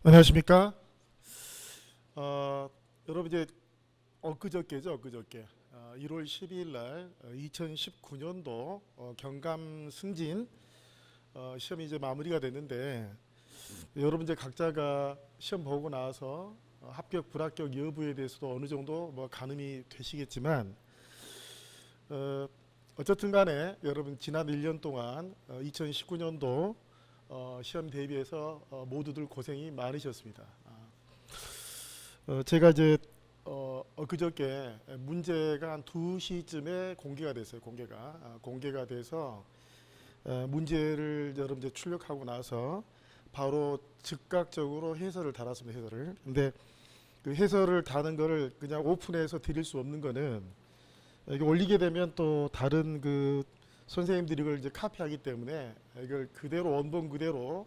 안녕하십니까? 여러분 이제 엊그저께죠, 엊그저께 1월 12일 날 2019년도 경감 승진 시험이 이제 마무리가 됐는데 여러분 이제 각자가 시험 보고 나서 합격 불합격 여부에 대해서도 어느 정도 뭐 가늠이 되시겠지만 어쨌든 간에 여러분 지난 1년 동안 2019년도 시험 대비해서 모두들 고생이 많으셨습니다. 제가 이제 그저께 문제가 한 2시쯤에 공개가 됐어요. 공개가 돼서 문제를 여러분 이제 출력하고 나서 바로 즉각적으로 해설을 달았습니다. 해설을. 근데 그 해설을 다는 거를 그냥 오픈해서 드릴 수 없는 거는 이게 올리게 되면 또 다른 그 선생님들이 이걸 이제 카피하기 때문에 이걸 그대로 원본 그대로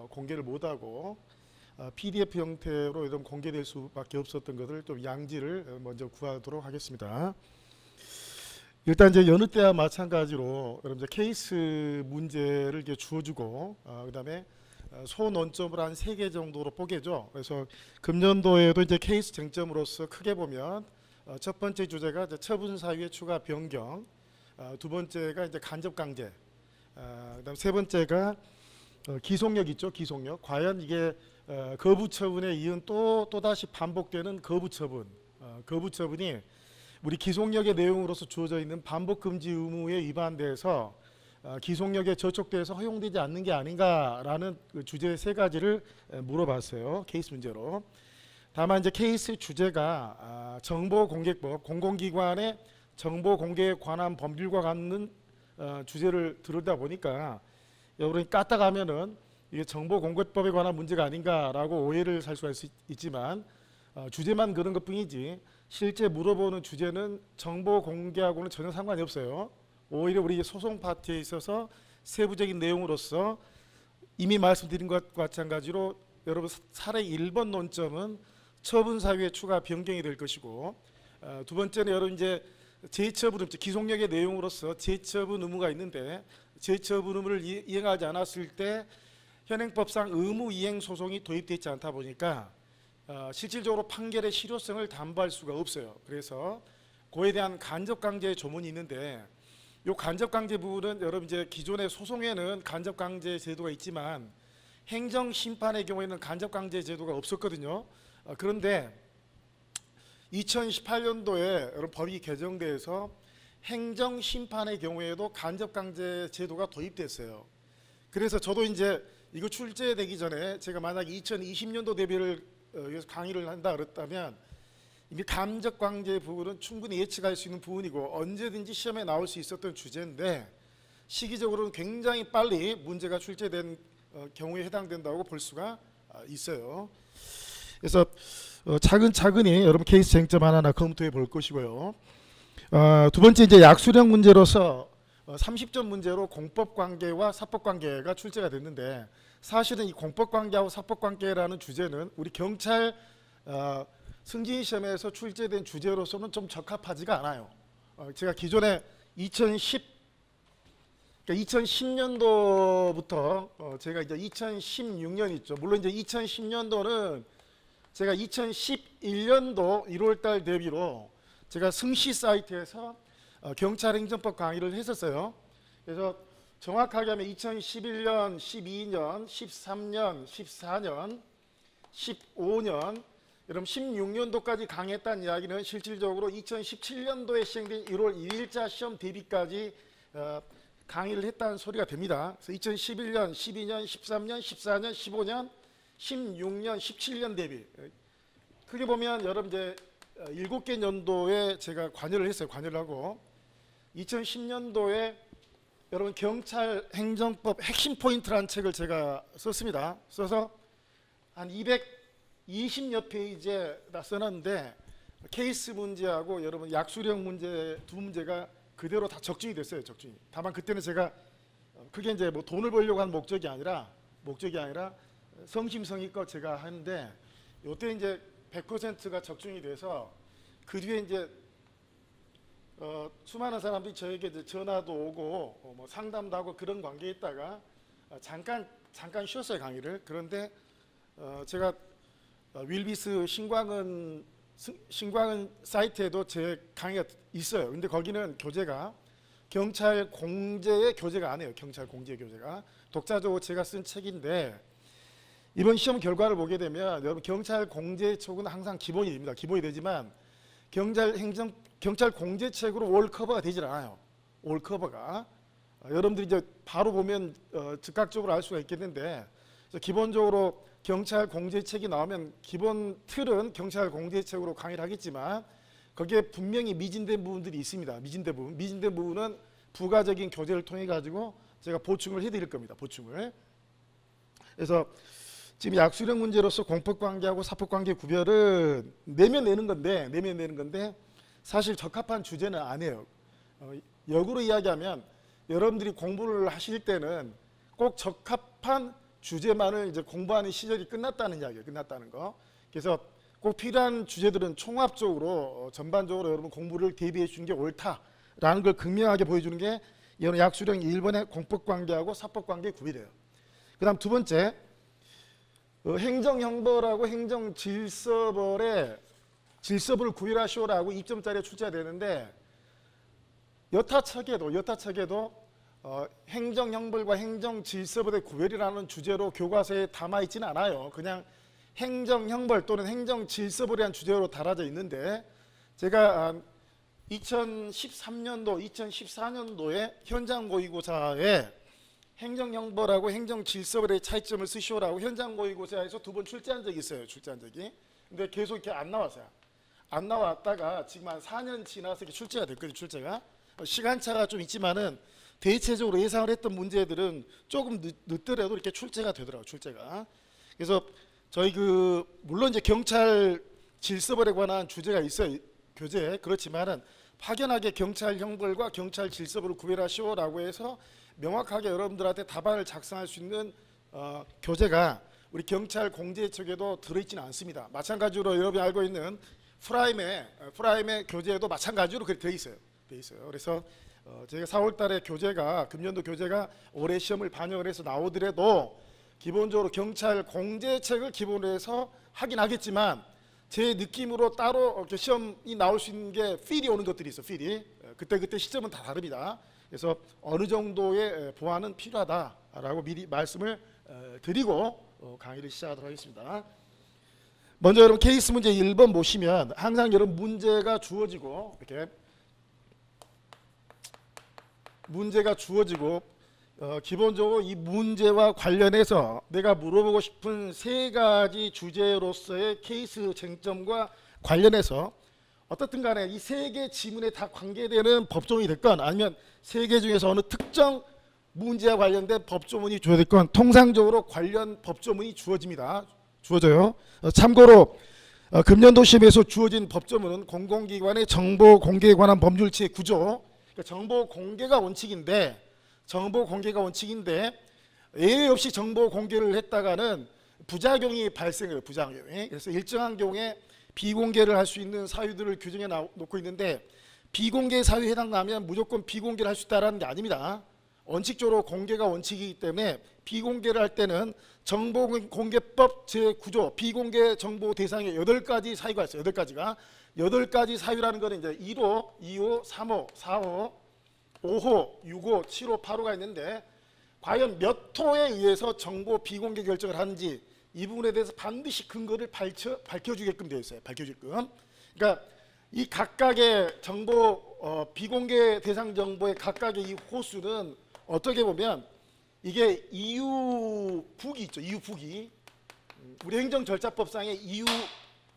공개를 못하고 PDF 형태로 이런 공개될 수밖에 없었던 것을 좀 양지를 먼저 구하도록 하겠습니다. 일단 이제 여느 때와 마찬가지로 여러분 이제 케이스 문제를 이렇게 주어주고 그다음에 소논점을 한 3개 정도로 뽀개죠. 그래서 금년도에도 이제 케이스 쟁점으로서 크게 보면 첫 번째 주제가 이제 처분 사유의 추가 변경, 두 번째가 이제 간접 강제, 그다음 세 번째가 기속력 있죠. 기속력. 과연 이게 거부 처분에 이은 또다시 반복되는 거부 처분, 거부 처분이 우리 기속력의 내용으로서 주어져 있는 반복 금지 의무에 위반돼서 기속력에 저촉돼서 허용되지 않는 게 아닌가라는 그 주제 3가지를 물어봤어요. 케이스 문제로. 다만 이제 케이스 주제가 정보공개법, 공공기관의 정보 공개에 관한 법률과 같은 주제를 들으다 보니까 여러분이 까딱하면은 이게 정보공개법에 관한 문제가 아닌가라고 오해를 살 수가 있지만 주제만 그런 것뿐이지 실제 물어보는 주제는 정보공개하고는 전혀 상관이 없어요. 오히려 우리 소송 파트에 있어서 세부적인 내용으로서 이미 말씀드린 것과 마찬가지로 여러분 사례 1번 논점은 처분 사유의 추가 변경이 될 것이고 두 번째는 여러분 이제 재처분 의무, 기속력의 내용으로서 재처분 의무가 있는데 재처분 의무를 이행하지 않았을 때 현행법상 의무 이행 소송이 도입되어 있지 않다 보니까 실질적으로 판결의 실효성을 담보할 수가 없어요. 그래서 그에 대한 간접 강제 조문이 있는데 이 간접 강제 부분은 여러분 이제 기존의 소송에는 간접 강제 제도가 있지만 행정 심판의 경우에는 간접 강제 제도가 없었거든요. 그런데 2018년도에 여러분 법이 개정돼서 행정심판의 경우에도 간접강제 제도가 도입됐어요. 그래서 저도 이제 이거 출제되기 전에 제가 만약에 2020년도 대비를 위해서 강의를 한다 그랬다면 이미 간접강제 부분은 충분히 예측할 수 있는 부분이고 언제든지 시험에 나올 수 있었던 주제인데 시기적으로는 굉장히 빨리 문제가 출제된 경우에 해당된다고 볼 수가 있어요. 그래서 차근차근히 여러분 케이스 쟁점 하나하나 검토해 볼 것이고요. 두 번째 이제 약수령 문제로서 30점 문제로 공법관계와 사법관계가 출제가 됐는데 사실은 이 공법관계하고 사법관계라는 주제는 우리 경찰 승진시험에서 출제된 주제로서는 좀 적합하지가 않아요. 제가 기존에 2010년도부터 제가 이제 2016년 있죠. 물론 이제 2010년도는 제가 2011년도 1월달 대비로 제가 승시 사이트에서 경찰행정법 강의를 했었어요. 그래서 정확하게 하면 2011년, 12년, 13년, 14년, 15년, 여러분 16년도까지 강의했다는 이야기는 실질적으로 2017년도에 시행된 1월 1일자 시험 대비까지 강의를 했다는 소리가 됩니다. 그래서 2011년, 12년, 13년, 14년, 15년, 16년, 17년 대비 크게 보면 여러분 이제 7개 년도에 제가 관여를 했어요. 관여를 하고 2010년도에 여러분 경찰 행정법 핵심 포인트라는 책을 제가 썼습니다. 써서 한 220여 페이지에다 써놨는데 케이스 문제하고 여러분 약수령 문제 두 문제가 그대로 다 적중이 됐어요. 적중이. 다만 그때는 제가 그게 이제 뭐 돈을 벌려고 한 목적이 아니라 성심성의껏 제가 하는데 이때 이제 100%가 적중이 돼서 그 뒤에 이제 수많은 사람들이 저에게 이제 전화도 오고 뭐 상담도 하고 그런 관계에 있다가 잠깐 쉬었어요 강의를. 그런데 제가 윌비스 신광은 사이트에도 제 강의가 있어요. 근데 거기는 교재가 경찰 공제의 교재가 아니에요. 경찰 공제 교재가 독자적으로 제가 쓴 책인데, 이번 시험 결과를 보게 되면 여러분 경찰 공제책은 항상 기본이 됩니다. 기본이 되지만 경찰 공제책으로 올 커버가 되질 않아요. 올 커버가 여러분들이 이제 바로 보면 즉각적으로 알 수가 있겠는데, 기본적으로 경찰 공제책이 나오면 기본 틀은 경찰 공제책으로 강의를 하겠지만 거기에 분명히 미진된 부분들이 있습니다. 미진된 부분은 부가적인 교재를 통해 가지고 제가 보충을 해드릴 겁니다. 보충을. 그래서 지금 약수령 문제로서 공법관계하고 사법관계 구별은 내면 내는 건데 사실 적합한 주제는 아니에요. 역으로 이야기하면 여러분들이 공부를 하실 때는 꼭 적합한 주제만을 이제 공부하는 시절이 끝났다는 이야기예요. 끝났다는 거. 그래서 꼭 필요한 주제들은 총합적으로 전반적으로 여러분 공부를 대비해 주는 게 옳다라는 걸 극명하게 보여주는 게 이런 약수령 1번의 공법관계하고 사법관계 구별이에요. 그 다음 두 번째, 행정형벌하고 행정질서벌의 질서벌을 구별하시오라고 입점짜리에 출제가 되는데, 여타책에도 행정형벌과 행정질서벌의 구별이라는 주제로 교과서에 담아있지는 않아요. 그냥 행정형벌 또는 행정질서벌이라는 주제로 달아져 있는데, 제가 2013년도, 2014년도에 현장고의고사에 행정형벌하고 행정질서벌의 차이점을 쓰시오라고 현장고의고사에서 2번 출제한 적이 있어요. 근데 계속 이렇게 안 나왔어요. 안 나왔다가 지금 한 4년 지나서 이렇게 출제가 됐거든요. 출제가. 시간차가 좀 있지만은 대체적으로 예상을 했던 문제들은 조금 늦더라도 이렇게 출제가 되더라고요. 출제가. 그래서 저희 물론 이제 경찰 질서벌에 관한 주제가 있어요. 교재에. 그렇지만은 확연하게 경찰 형벌과 경찰 질서벌을 구별하시오라고 해서 명확하게 여러분들한테 답안을 작성할 수 있는 교재가 우리 경찰 공제책에도 들어있지는 않습니다. 마찬가지로 여러분이 알고 있는 프라임의 교재에도 마찬가지로 그렇게 되어 있어요. 그래서 제가 4월달에 금년도 교재가 올해 시험을 반영을 해서 나오더라도 기본적으로 경찰 공제책을 기본으로 해서 하긴 하겠지만, 제 느낌으로 따로 시험이 나올 수 있는 게 필이 오는 것들이 있어. 필이 그때 시점은 다 다릅니다. 그래서 어느 정도의 보완은 필요하다라고 미리 말씀을 드리고 강의를 시작하도록 하겠습니다. 먼저 여러분 케이스 문제 1번 보시면 항상 여러분 문제가 주어지고 기본적으로 이 문제와 관련해서 내가 물어보고 싶은 3가지 주제로서의 케이스 쟁점과 관련해서 어떻든 간에 이 3개 지문에 다 관계되는 법조문이 됐건, 아니면 3개 중에서 어느 특정 문제와 관련된 법조문이 주어졌건 통상적으로 관련 법조문이 주어져요. 참고로 금년도 시험에서 주어진 법조문은 공공기관의 정보 공개에 관한 법률체의 구조, 그러니까 정보 공개가 원칙인데 예외 없이 정보 공개를 했다가는 부작용이 발생해요. 부작용이. 그래서 일정한 경우에 비공개를 할 수 있는 사유들을 규정해 놓고 있는데, 비공개 사유에 해당하면 무조건 비공개를 할 수 있다는 게 아닙니다. 원칙적으로 공개가 원칙이기 때문에 비공개를 할 때는 정보공개법 제9조 비공개 정보 대상에 8가지 사유가 있어요. 8가지 사유라는 거는 이제 1호, 2호, 3호, 4호, 5호, 6호, 7호, 8호가 있는데, 과연 몇 호에 의해서 정보 비공개 결정을 하는지 이 부분에 대해서 반드시 근거를 밝혀주게끔 되어 있어요. 그러니까 이 각각의 정보 비공개 대상 정보의 각각의 이 호수는 어떻게 보면 이게 이유북이 있죠. 이유북이 우리 행정절차법상의 이유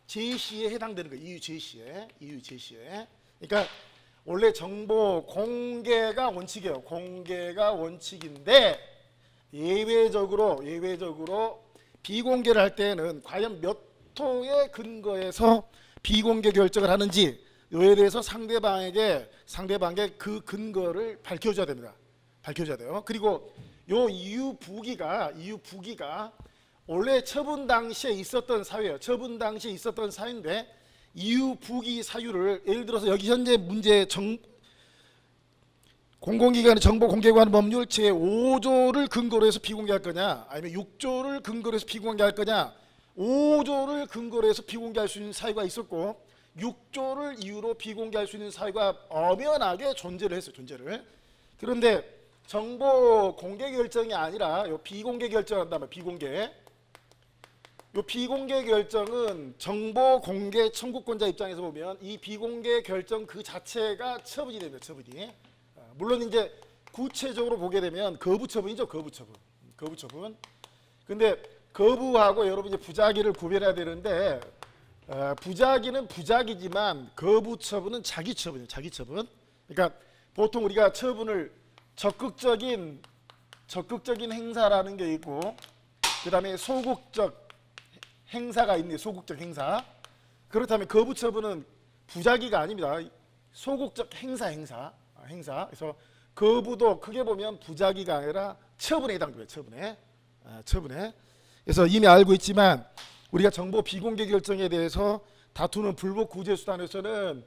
제시에 해당되는 거예요. 이유 제시에. 그러니까 원래 정보 공개가 원칙이에요. 공개가 원칙인데 예외적으로 비공개를 할 때는 과연 몇 호의 근거에서 비공개 결정을 하는지 이에 대해서 상대방의 그 근거를 밝혀줘야 됩니다. 그리고 요 이유부기가 원래 처분 당시에 있었던 사유예요. 사유인데 이유부기 사유를 예를 들어서 여기 현재 문제 공공기관의 정보 공개에 관한 법률 제5조를 근거로 해서 비공개할 거냐, 아니면 6조를 근거로 해서 비공개할 거냐, 5조를 근거로 해서 비공개할 수 있는 사유가 있었고 6조를 이유로 비공개할 수 있는 사유가 엄연하게 존재를 했어요. 존재를. 그런데 정보 공개 결정이 아니라 요 비공개 결정한다면 비공개. 요 비공개 결정은 정보 공개 청구권자 입장에서 보면 이 비공개 결정 그 자체가 처분이 됩니다. 처분이. 물론 이제 구체적으로 보게 되면 거부 처분이죠. 거부 처분. 거부 처분. 근데 거부하고 여러분 이제 부작위를 구별해야 되는데 부작위는 부작위지만 거부 처분은 자기 처분이에요. 자기 처분. 그러니까 보통 우리가 처분을 적극적인 행사라는 게 있고 그다음에 소극적 행사가 있네. 소극적 행사. 그렇다면 거부 처분은 부작위가 아닙니다. 소극적 행사. 그래서 거부도 크게 보면 부작위가 아니라 처분에 해당돼요. 처분에. 그래서 이미 알고 있지만 우리가 정보 비공개 결정에 대해서 다투는 불복 구제 수단에서는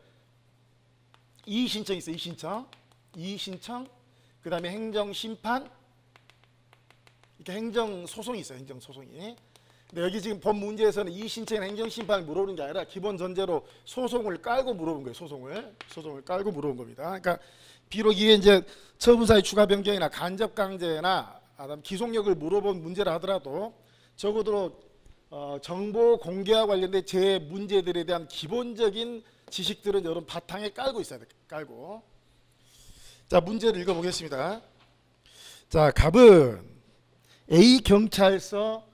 이의신청이 있어요. 이의신청. 그다음에 행정심판. 이렇게 행정소송이 있어요. 행정소송이. 근데 여기 지금 법 문제에서는 이의신청이나 행정심판을 물어보는 게 아니라 기본 전제로 소송을 깔고 물어본 거예요. 소송을 깔고 물어본 겁니다. 그러니까 비록 이게 이제 처분사의 추가 변경이나 간접 강제나 기속력을 물어본 문제라 하더라도 적어도 정보 공개와 관련된 제 문제들에 대한 기본적인 지식들은 여러분 바탕에 깔고 있어야 돼요. 깔고. 자, 문제를 읽어보겠습니다. 자, 갑은 A 경찰서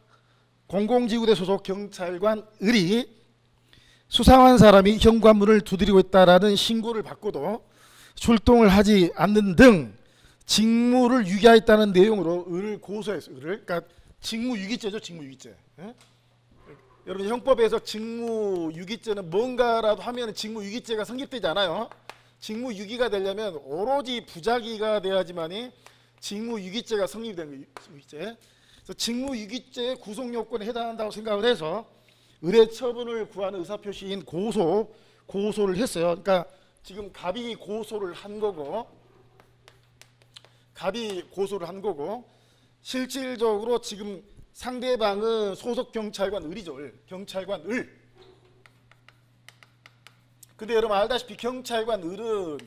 공공지구대 소속 경찰관 을이 수상한 사람이 현관문을 두드리고 있다라는 신고를 받고도 출동을 하지 않는 등 직무를 유기하였다는 내용으로 을을 고소했어요. 그러니까 직무유기죄죠. 직무유기죄. 예? 여러분 형법에서 직무유기죄는 뭔가라도 하면 직무유기죄가 성립되지 않아요. 직무유기가 되려면 오로지 부작위가 돼야지만이 직무유기죄가 성립되는 거예요. 그래서 직무유기죄의 구속요건에 해당한다고 생각을 해서 의뢰 처분을 구하는 의사표시인 고소를 했어요. 그러니까 지금 갑이 고소를 한 거고 실질적으로 지금 상대방은 소속 경찰관 을이죠. 경찰관 을. 근데 여러분 알다시피 경찰관 을은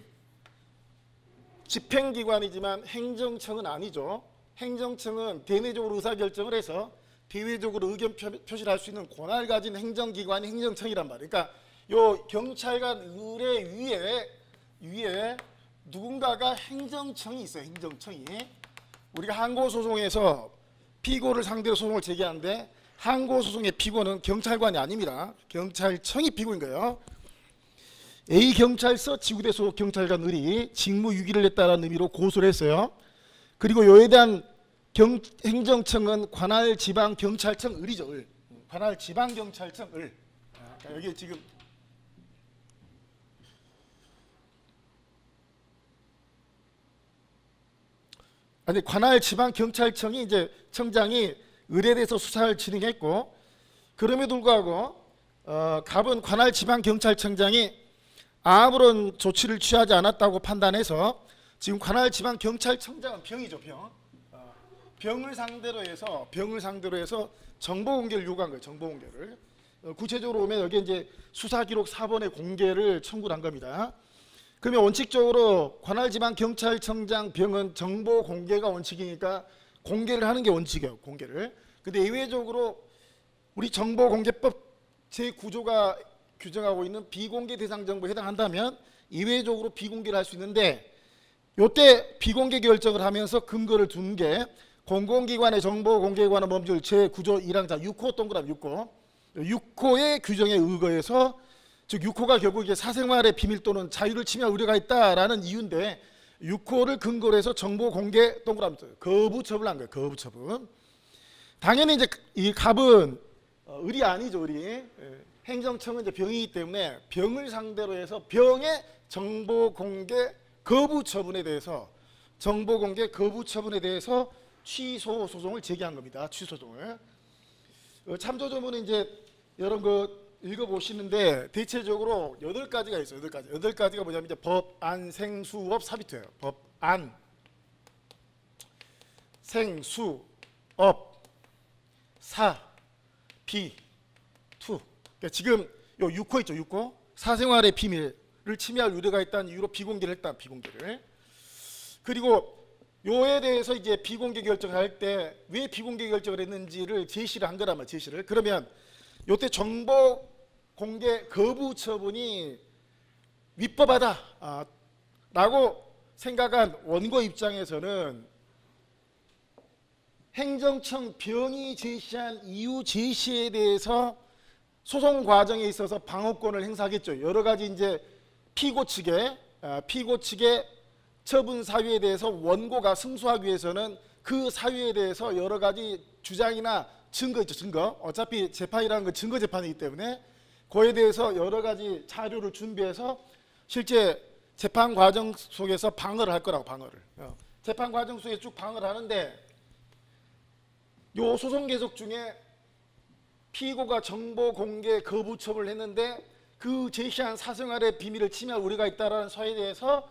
집행기관이지만 행정청은 아니죠. 행정청은 대내적으로 의사결정을 해서 대외적으로 의견 표시를 할 수 있는 권한을 가진 행정기관이 행정청이란 말이에요. 그러니까 요 경찰관 을의 위에 누군가가 행정청이 있어요. 행정청이. 우리가 항고소송에서 피고를 상대로 소송을 제기하는데 항고소송의 피고는 경찰관이 아닙니다. 경찰청이 피고인 거예요. A 경찰서 지구대 소속 경찰관 을이 직무유기를 했다는 의미로 고소를 했어요. 그리고 요에 대한 행정청은 관할 지방경찰청 을이죠. 을. 관할 지방경찰청 을. 그러니까 여기 지금 아니 관할 지방경찰청이 이제 청장이 을에 대해서 수사를 진행했고 그럼에도 불구하고 갑은 관할 지방경찰청장이 아무런 조치를 취하지 않았다고 판단해서 지금 관할 지방경찰청장은 병이죠. 병을 상대로 해서 정보 공개를 요구한 거예요. 정보 공개를. 구체적으로 보면 여기 이제 수사 기록 4번의 공개를 청구한 겁니다. 그러면 원칙적으로 관할 지방경찰청장 병은 정보 공개가 원칙이니까 공개를 하는 게 원칙이에요. 공개를. 근데 예외적으로 우리 정보공개법 제9조가 규정하고 있는 비공개 대상 정보에 해당한다면 예외적으로 비공개를 할 수 있는데 요때 비공개 결정을 하면서 근거를 둔 게 공공기관의 정보 공개에 관한 법률 제9조 1항자 6호 동그라미 6호의 규정에 의거해서 즉 6호가 결국 이게 사생활의 비밀 또는 자유를 침해할 우려가 있다라는 이유인데 6호를 근거로 해서 정보 공개 동그라미 거부 처분을 한 거예요. 거부 처분. 당연히 이제 이 갑은 을이 아니죠. 을이. 행정청은 이제 병이기 때문에 병을 상대로 해서 병의 정보 공개 거부 처분에 대해서 취소 소송을 제기한 겁니다. 취소 소송을. 참조조문은 이제 여러분 그 읽어보시는데 대체적으로 8가지가 있어요. 8가지가 뭐냐면 이제 법, 안, 생, 수, 업, 사비투예요. 법, 안, 생, 수, 업, 사, 비. 그러니까 지금 요 6호 있죠. 6호. 사생활의 비밀을 침해할 우려가 있다는 이유로 비공개를 했다. 비공개를. 그리고 요에 대해서 이제 비공개 결정을 할 때 왜 비공개 결정을 했는지를 제시를 한 거란 말이에요. 제시를. 그러면 요때 정보 공개 거부 처분이 위법하다 라고 생각한 원고 입장에서는 행정청 병이 제시한 이유 제시에 대해서 소송 과정에 있어서 방어권을 행사하겠죠. 여러 가지 이제 피고 측의 처분 사유에 대해서 원고가 승소하기 위해서는 그 사유에 대해서 여러 가지 주장이나 증거 있죠. 증거. 어차피 재판이라는 건 증거 재판이기 때문에 그에 대해서 여러 가지 자료를 준비해서 실제 재판 과정 속에서 방어를 할 거라고. 방어를. 재판 과정 속에 쭉 방어를 하는데 요 소송 계속 중에 피고가 정보 공개 거부 처분을 했는데 그 제시한 사생활의 비밀을 침해할 우려가 있다는 사유에 대해서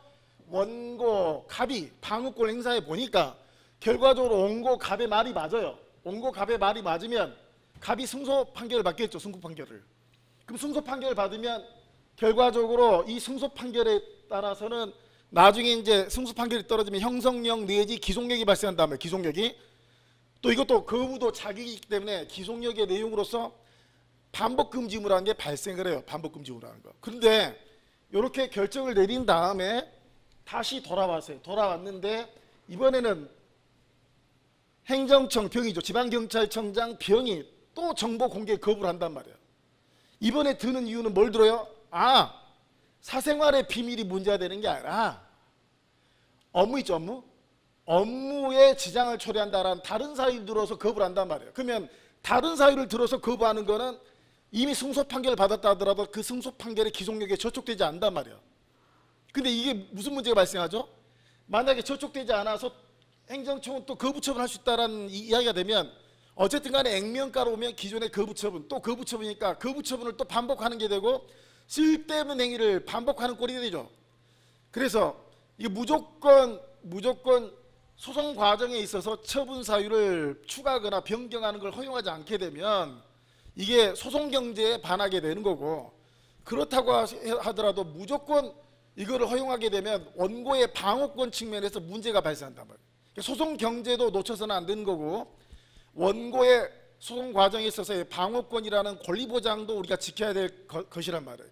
원고 갑이 방어권 행사해 보니까 결과적으로 원고 갑의 말이 맞아요. 원고 갑의 말이 맞으면 갑이 승소 판결을 받겠죠. 승소 판결을. 그럼 승소 판결을 받으면 결과적으로 이 승소 판결에 따라서는 나중에 이제 승소 판결이 떨어지면 형성력 내지 기속력이 발생한단 말이에요. 기속력이. 또 이것도 거부도 자기이기 때문에 기속력의 내용으로서 반복금지 의무라는 게 발생을 해요. 반복금지 의무라는 거. 그런데 이렇게 결정을 내린 다음에 다시 돌아왔어요. 돌아왔는데 이번에는 행정청 병이죠. 지방경찰청장 병이 또 정보 공개 거부를 한단 말이에요. 이번에 드는 이유는 뭘 들어요? 사생활의 비밀이 문제가 되는 게 아니라 업무 있죠. 업무에 지장을 초래한다라는 다른 사유를 들어서 거부를 한단 말이에요. 그러면 다른 사유를 들어서 거부하는 거는 이미 승소 판결을 받았다 하더라도 그 승소 판결의 기속력에 저촉되지 않는단 말이에요. 근데 이게 무슨 문제가 발생하죠? 만약에 저촉되지 않아서 행정청은 또 거부 처분할 수 있다는 이야기가 되면 어쨌든 간에 액면가로 오면 기존의 거부 처분 또 거부 처분이니까 거부 처분을 또 반복하는 게 되고 쓸데없는 행위를 반복하는 꼴이 되죠. 그래서 이게 무조건 소송 과정에 있어서 처분 사유를 추가하거나 변경하는 걸 허용하지 않게 되면 이게 소송 경제에 반하게 되는 거고, 그렇다고 하더라도 무조건 이거를 허용하게 되면 원고의 방어권 측면에서 문제가 발생한단 말이에요. 소송 경제도 놓쳐서는 안 되는 거고 원고의 소송 과정에 있어서의 방어권이라는 권리 보장도 우리가 지켜야 될 것이란 말이에요.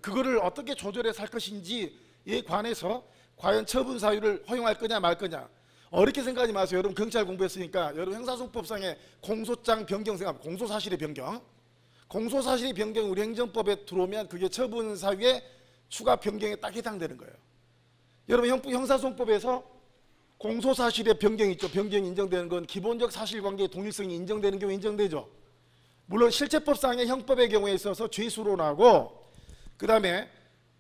그거를 어떻게 조절해서 할 것인지에 관해서 과연 처분 사유를 허용할 거냐 말 거냐 어렵게 생각하지 마세요. 여러분 경찰 공부했으니까 여러분 형사소송법상의 공소장 변경 생각, 공소사실의 변경, 공소사실의 변경이 우리 행정법에 들어오면 그게 처분 사유의 추가 변경에 딱 해당되는 거예요. 여러분 형사소송법에서 공소사실의 변경이 있죠. 변경이 인정되는 건 기본적 사실관계의 동일성이 인정되는 경우 인정되죠. 물론 실체법상의 형법의 경우에 있어서 죄수론하고 그 다음에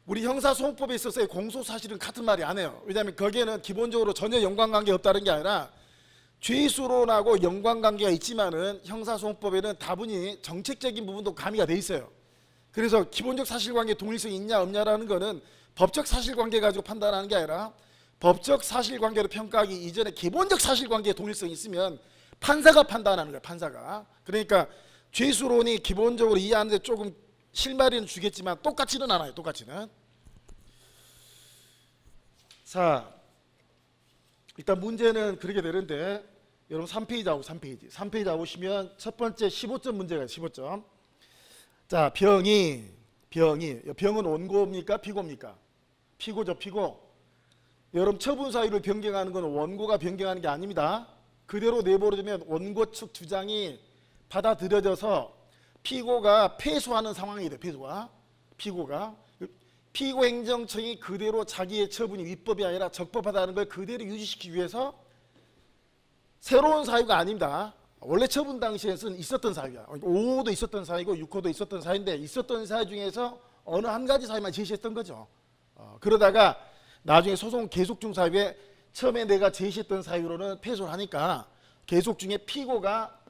우리 형사소송법에 있어서의 공소사실은 같은 말이 안 해요. 왜냐하면 거기에는 기본적으로 전혀 연관관계가 없다는 게 아니라 죄수론하고 연관관계가 있지만은 형사소송법에는 다분히 정책적인 부분도 가미가 돼 있어요. 그래서 기본적 사실관계 동일성이 있냐 없냐라는 거는 법적 사실관계 가지고 판단하는 게 아니라 법적 사실관계로 평가하기 이전에 기본적 사실관계의 동일성이 있으면 판사가 판단하는 거예요. 판사가. 그러니까 죄수론이 기본적으로 이해하는데 조금 실마리는 주겠지만 똑같지는 않아요. 똑같지는. 자, 일단 문제는 그렇게 되는데 여러분 3페이지 3페이지 나오시면 첫 번째 15점 문제가 15점. 자, 병은 원고입니까? 피고입니까? 피고죠. 피고. 여러분 처분 사유를 변경하는 건 원고가 변경하는 게 아닙니다. 그대로 내버려두면 원고 측 주장이 받아들여져서 피고가 패소하는 상황이 돼. 피고가 피고행정청이 그대로 자기의 처분이 위법이 아니라 적법하다는 걸 그대로 유지시키기 위해서 새로운 사유가 아닙니다. 원래 처분 당시에는 있었던 사유야. 5호도 있었던 사유고 6호도 있었던 사유인데 있었던 사유 중에서 어느 한 가지 사유만 제시했던 거죠. 그러다가 나중에 소송 계속 중 사유에 처음에 내가 제시했던 사유로는 패소를 하니까 계속 중에 피고가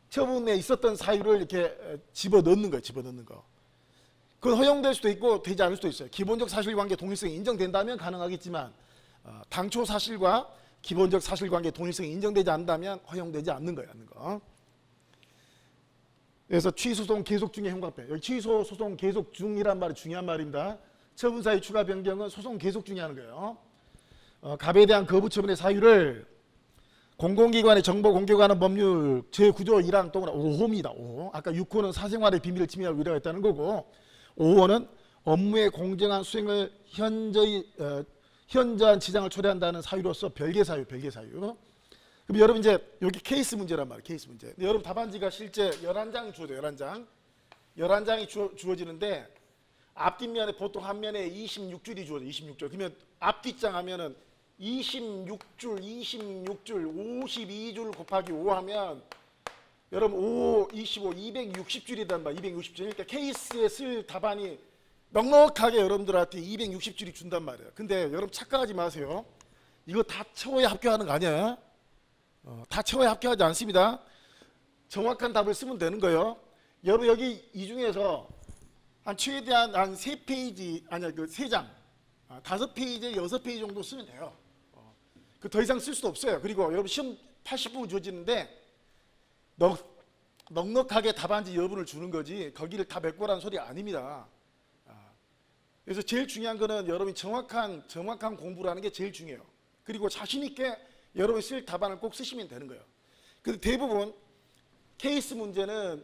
처분에 있었던 사유를 이렇게 집어넣는 거예요. 집어넣는 거. 그건 허용될 수도 있고 되지 않을 수도 있어요. 기본적 사실관계 동일성이 인정된다면 가능하겠지만 당초 사실과 기본적 사실관계 동일성이 인정되지 않는다면 허용되지 않는 거예요. 그래서 취소소송 계속 중에 형광펜. 여기 취소소송 계속 중이란 말이 중요한 말입니다. 처분사유 추가 변경은 소송 계속 중에 하는 거예요. 갑에 대한 거부 처분의 사유를 공공기관의 정보 공개 관한 법률 제9조 1항 동으로 5호입니다. 5호. 아까 6호는 사생활의 비밀을 침해할 우려가 있다는 거고 5호는 업무의 공정한 수행을 현저한 지장을 초래한다는 사유로서 별개 사유. 그럼 여러분 이제 여기 케이스 문제란 말이에요. 케이스 문제. 여러분 답안지가 실제 11장 주어져요. 11장이 주어지는데 앞뒷면에 보통 한 면에 26줄이 주어져요. 26줄. 그러면 앞뒷장 하면은 26줄, 52줄 곱하기 5 하면 여러분 5, 25, 260줄이단 말이에요. 260줄. 그러니까 케이스에 쓸 답안이 넉넉하게 여러분들한테 260줄이 준단 말이에요. 근데 여러분 착각하지 마세요. 이거 다 채워야 합격하는 거 아니야? 다 채워야 합격하지 않습니다. 정확한 답을 쓰면 되는 거예요. 여러분 여기 이 중에서 한 최대한 한 3페이지, 아니야 그 3장, 5페이지, 6페이지 정도 쓰면 돼요. 그 더 이상 쓸 수도 없어요. 그리고 여러분 시험 80분 주어지는데 넉넉하게 답안지 여분을 주는 거지 거기를 다 메꿔라는 소리 아닙니다. 그래서 제일 중요한 거는 여러분이 정확한 공부를 하는 게 제일 중요해요. 그리고 자신 있게 여러분이 쓸 답안을 꼭 쓰시면 되는 거예요. 근데 대부분 케이스 문제는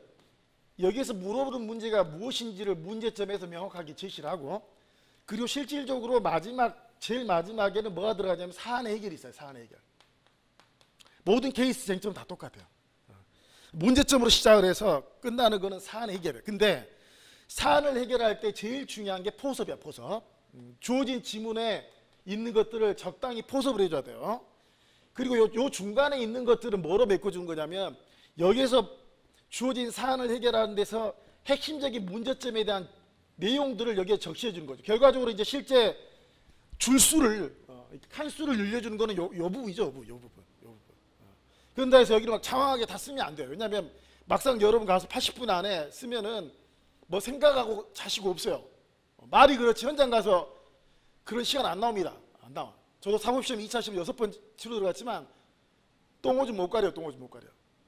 여기에서 물어보는 문제가 무엇인지를 문제점에서 명확하게 제시를 하고 그리고 실질적으로 제일 마지막에는 뭐가 들어가냐면 사안의 해결이 있어요. 사안의 해결. 모든 케이스 쟁점은 다 똑같아요. 문제점으로 시작을 해서 끝나는 거는 사안의 해결이에요. 근데 사안을 해결할 때 제일 중요한 게 포섭이야. 포섭. 주어진 지문에 있는 것들을 적당히 포섭을 해줘야 돼요. 그리고 요 중간에 있는 것들은 뭐로 메꿔주는 거냐면 여기에서 주어진 사안을 해결하는 데서 핵심적인 문제점에 대한 내용들을 여기에 적시해 주는 거죠. 결과적으로 이제 실제 줄수를 칸수를 늘려주는 거는 요 부분이죠. 요 부분. 그런다 해서 여기를 막 장황하게 다 쓰면 안 돼요. 왜냐하면 막상 여러분 가서 80분 안에 쓰면은 뭐 생각하고 자시고 없어요. 말이 그렇지 현장 가서 그런 시간 안 나옵니다. 안 나와. 저도 사법시험 2차 시험 6번 치러 들어갔지만 똥오줌 못 가려요. 똥오줌 못 가려.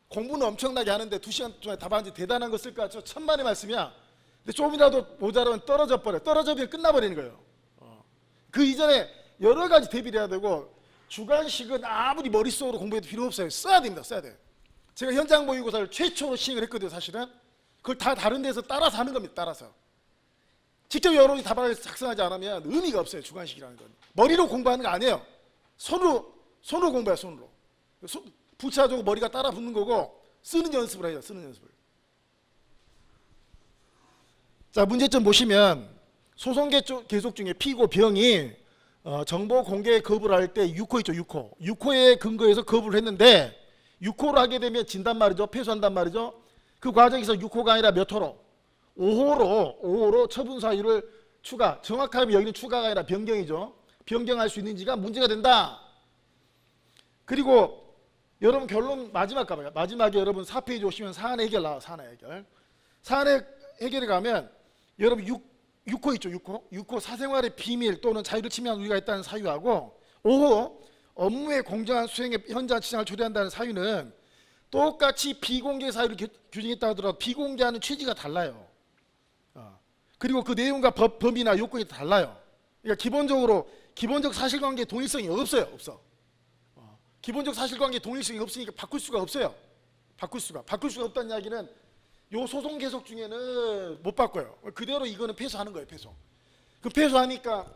공부는 엄청나게 하는데 2시간 동안 답안지 대단한 거 쓸까? 저 천만의 말씀이야. 근데 조금이라도 모자라면 떨어져 버려. 떨어져면 끝나버리는 거예요. 그 이전에 여러 가지 대비를 해야 되고 주관식은 아무리 머릿속으로 공부해도 필요 없어요. 써야 됩니다. 써야 돼. 제가 현장 모의고사를 최초로 시행을 했거든요. 사실은. 그걸 다 다른 데서 따라서 하는 겁니다. 따라서. 직접 여러분이 답안을 작성하지 않으면 의미가 없어요. 주관식이라는 건. 머리로 공부하는 거 아니에요. 손으로 공부해요. 손으로. 부차적으로 머리가 따라 붙는 거고 쓰는 연습을 해요. 쓰는 연습을. 자, 문제점 보시면 소송 계속 중에 피고 병이 정보 공개 거부를 할 때 6호 있죠. 6호. 6호에 근거해서 거부를 했는데 6호를 하게 되면 진단 말이죠. 패소한단 말이죠. 그 과정에서 6호가 아니라 몇 호로? 5호로 처분 사유를 추가. 정확하면 여기는 추가가 아니라 변경이죠. 변경할 수 있는지가 문제가 된다. 그리고 여러분 결론 마지막 가봐요. 마지막에 여러분 4페이지 오시면 사안의 해결 나와요. 사안의 해결. 사안의 해결에 가면 여러분 6호 있죠. 6호 사생활의 비밀 또는 자유를 침해한 우려가 있다는 사유하고 5호 업무의 공정한 수행에 현저한 지장을 초래한다는 사유는 똑같이 비공개 사유를 규정했다 하더라도 비공개하는 취지가 달라요. 그리고 그 내용과 범위나 요건이 달라요. 그러니까 기본적 사실관계 동일성이 없어요. 없어. 기본적 사실관계 동일성이 없으니까 바꿀 수가 없어요. 바꿀 수가 없다는 이야기는 요 소송 계속 중에는 못 바꿔요. 그대로 이거는 패소하는 거예요. 패소. 그 패소하니까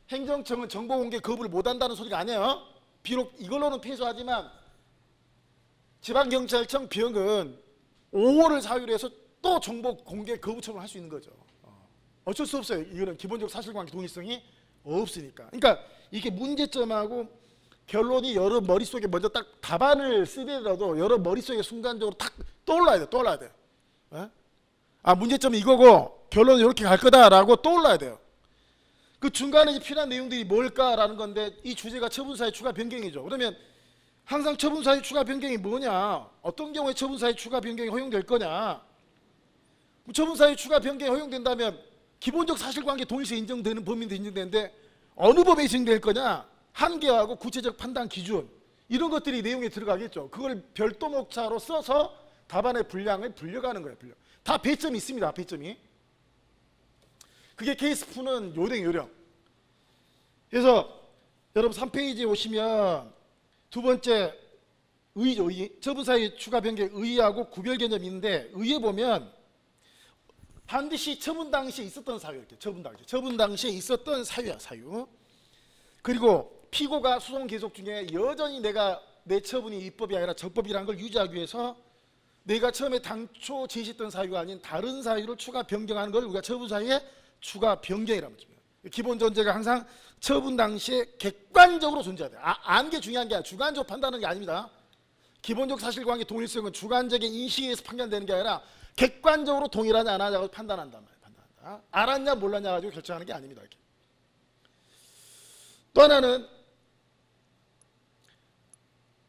행정청은 정보공개 거부를 못한다는 소리가 아니에요. 비록 이걸로는 패소하지만 지방경찰청 병은 5호를 사유로 해서 또 정보공개 거부 처분을 할 수 있는 거죠. 어쩔 수 없어요. 이거는 기본적 사실관계 동일성이 없으니까. 그러니까 이게 문제점하고 결론이 여러 머릿속에 먼저 딱 답안을 쓰더라도 여러 머릿속에 순간적으로 탁 떠올라야 돼요. 문제점은 이거고 결론은 이렇게 갈 거다라고 떠올라야 돼요. 그 중간에 이제 필요한 내용들이 뭘까라는 건데 이 주제가 처분사유 추가 변경이죠. 그러면 항상 처분사유 추가 변경이 뭐냐? 어떤 경우에 처분사유 추가 변경이 허용될 거냐? 처분사유 추가 변경이 허용된다면 기본적 사실관계 동일성 인정되는 범위도 인정되는데 어느 법에 인정될 거냐? 한계하고 구체적 판단 기준 이런 것들이 내용에 들어가겠죠. 그걸 별도 목차로 써서 답안의 분량을 불려가는 거예요. 다 배점이 있습니다. 배점이. 그게 케이스 푸는 요령. 그래서 여러분 3페이지에 오시면 두 번째 의의죠. 처분사의 추가 변경 의의하고 구별 개념이 있는데 의의에 보면 반드시 처분 당시에 있었던 사유 이렇게 처분 당시에 있었던 사유야 사유. 그리고 피고가 소송 계속 중에 여전히 내 처분이 입법이 아니라 적법이라는 걸 유지하기 위해서 내가 처음에 당초 제시했던 사유가 아닌 다른 사유를 추가 변경하는 걸 우리가 처분사유의 추가 변경이라고 합니다. 기본 전제가 항상 처분 당시에 객관적으로 존재해야 돼요. 아는 게 중요한 게 아니라 주관적으로 판단하는 게 아닙니다. 기본적 사실관계 동일성은 주관적인 인식에 의해서 판단되는 게 아니라 객관적으로 동일하냐 안 하냐고 판단한단 말이에요. 판단한다. 알았냐 몰랐냐 가지고 결정하는 게 아닙니다. 이렇게. 또 하나는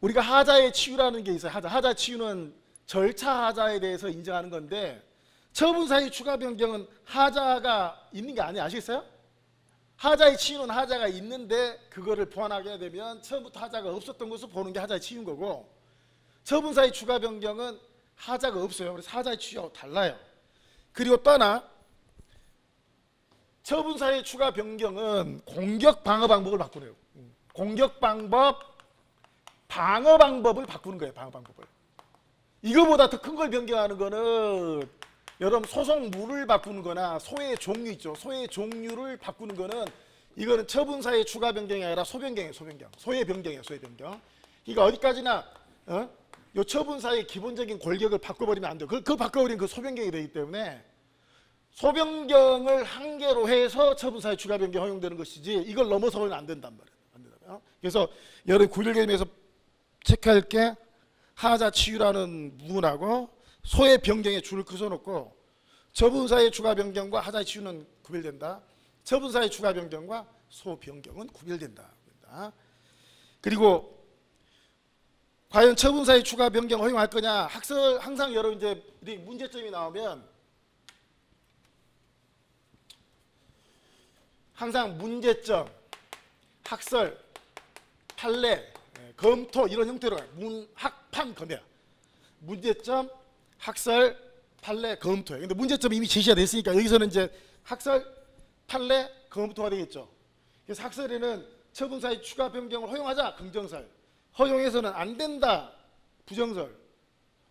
우리가 하자의 치유라는 게 있어요. 하자 치유는 절차 하자에 대해서 인정하는 건데 처분사유 추가 변경은 하자가 있는 게 아니에요. 아시겠어요? 하자의 치유는 하자가 있는데 그거를 보완하게 되면 처음부터 하자가 없었던 것을 보는 게 하자의 치유인 거고 처분사유 추가 변경은 하자가 없어요. 그래서 하자의 치유하고 달라요. 그리고 또 하나 처분사유 추가 변경은 공격 방어 방법을 바꾸네요. 공격 방법 방어 방법을 바꾸는 거예요. 방어 방법을. 이거보다 더 큰 걸 변경하는 거는 여러분 소송물을 바꾸는 거나 소의 종류 있죠. 소의 종류를 바꾸는 거는 이거는 처분사의 추가 변경이 아니라 소변경이에요. 소의 변경이에요. 소의 변경. 그러니까 어디까지나 요 처분사의 기본적인 골격을 바꿔버리면 안 돼요. 그걸 바꿔버리면 그 소변경이 되기 때문에 소변경을 한계로 해서 처분사의 추가 변경이 허용되는 것이지 이걸 넘어서는 안 된단 말이에요. 안 된다고요. 그래서 여러분 구별 개념에서 체크할 게 하자 치유라는 부분하고 소의 변경에 줄을 그어놓고 처분사의 추가 변경과 하자의 치유는 구별된다. 처분사의 추가 변경과 소 변경은 구별된다. 그리고 과연 처분사의 추가 변경 허용할 거냐? 항상 여러분 이제 우리 문제점이 나오면 항상 문제점, 학설, 판례, 검토 이런 형태로 가요. 문학판 검이야. 문제점, 학설, 판례, 검토예요. 근데 문제점이 이미 제시가 됐으니까 여기서는 이제 학설, 판례, 검토가 되겠죠. 그래서 학설에는 처분사의 추가 변경을 허용하자 긍정설, 허용해서는 안 된다 부정설.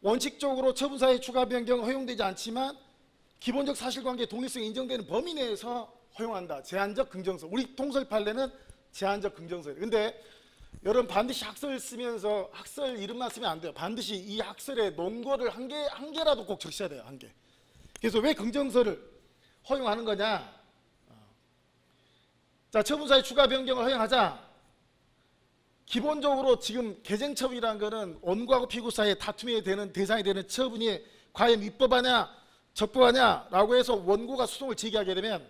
원칙적으로 처분사의 추가 변경은 허용되지 않지만 기본적 사실관계 동일성이 인정되는 범위 내에서 허용한다. 제한적 긍정설. 우리 통설 판례는 제한적 긍정설. 근데 여러분 반드시 학설 쓰면서 학설 이름만 쓰면 안 돼요. 반드시 이 학설의 논거를 한 개라도 꼭 적셔야 돼요. 한 개. 그래서 왜 긍정설을 허용하는 거냐? 자, 처분사의 추가 변경을 허용하자. 기본적으로 지금 개정처분이라는 거는 원고하고 피고 사이에 다툼이 되는 대상이 되는 처분이 과연 위법하냐 적법하냐라고 해서 원고가 소송을 제기하게 되면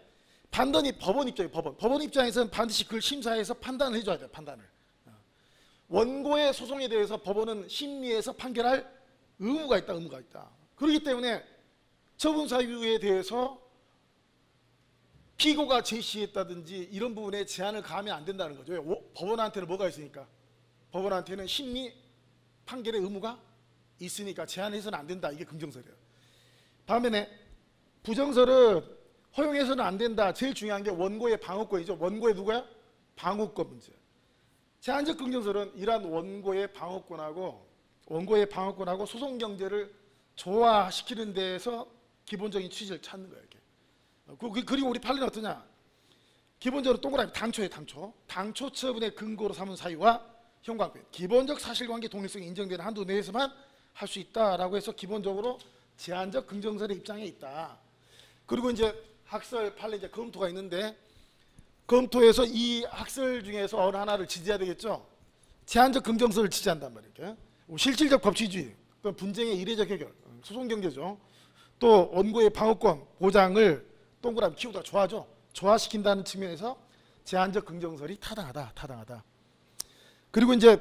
판단이 법원 입장이에요. 법원 입장에서는 반드시 그걸 심사해서 판단을 해줘야 돼요. 판단을. 원고의 소송에 대해서 법원은 심리에서 판결할 의무가 있다. 그렇기 때문에 처분사유에 대해서 피고가 제시했다든지 이런 부분에 제한을 가하면 안 된다는 거죠. 법원한테는 뭐가 있으니까? 법원한테는 심리 판결의 의무가 있으니까 제한해서는 안 된다. 이게 긍정설이에요. 반면에 부정설은 허용해서는 안 된다. 제일 중요한 게 원고의 방어권이죠. 원고의 누구야? 방어권 문제. 제한적 긍정설은 이러한 원고의 방어권하고 소송 경제를 조화시키는 데에서 기본적인 취지를 찾는 거예요. 이렇게. 그리고 우리 판례는 어떠냐? 기본적으로 동그라미 당초예요. 당초 처분의 근거로 삼은 사유와 형광펜. 기본적 사실관계 동일성이 인정되는 한도 내에서만 할 수 있다라고 해서 기본적으로 제한적 긍정설의 입장에 있다. 그리고 이제 학설 판례 이제 검토가 있는데 검토에서 이 학설 중에서 어느 하나를 지지해야 되겠죠. 제한적 긍정설을 지지한단 말이에요. 실질적 법치주의, 분쟁의 이례적 해결, 소송 경제죠. 또 원고의 방어권 보장을 동그라미 키우다 좋아하죠. 조화시킨다는 측면에서 제한적 긍정설이 타당하다. 그리고 이제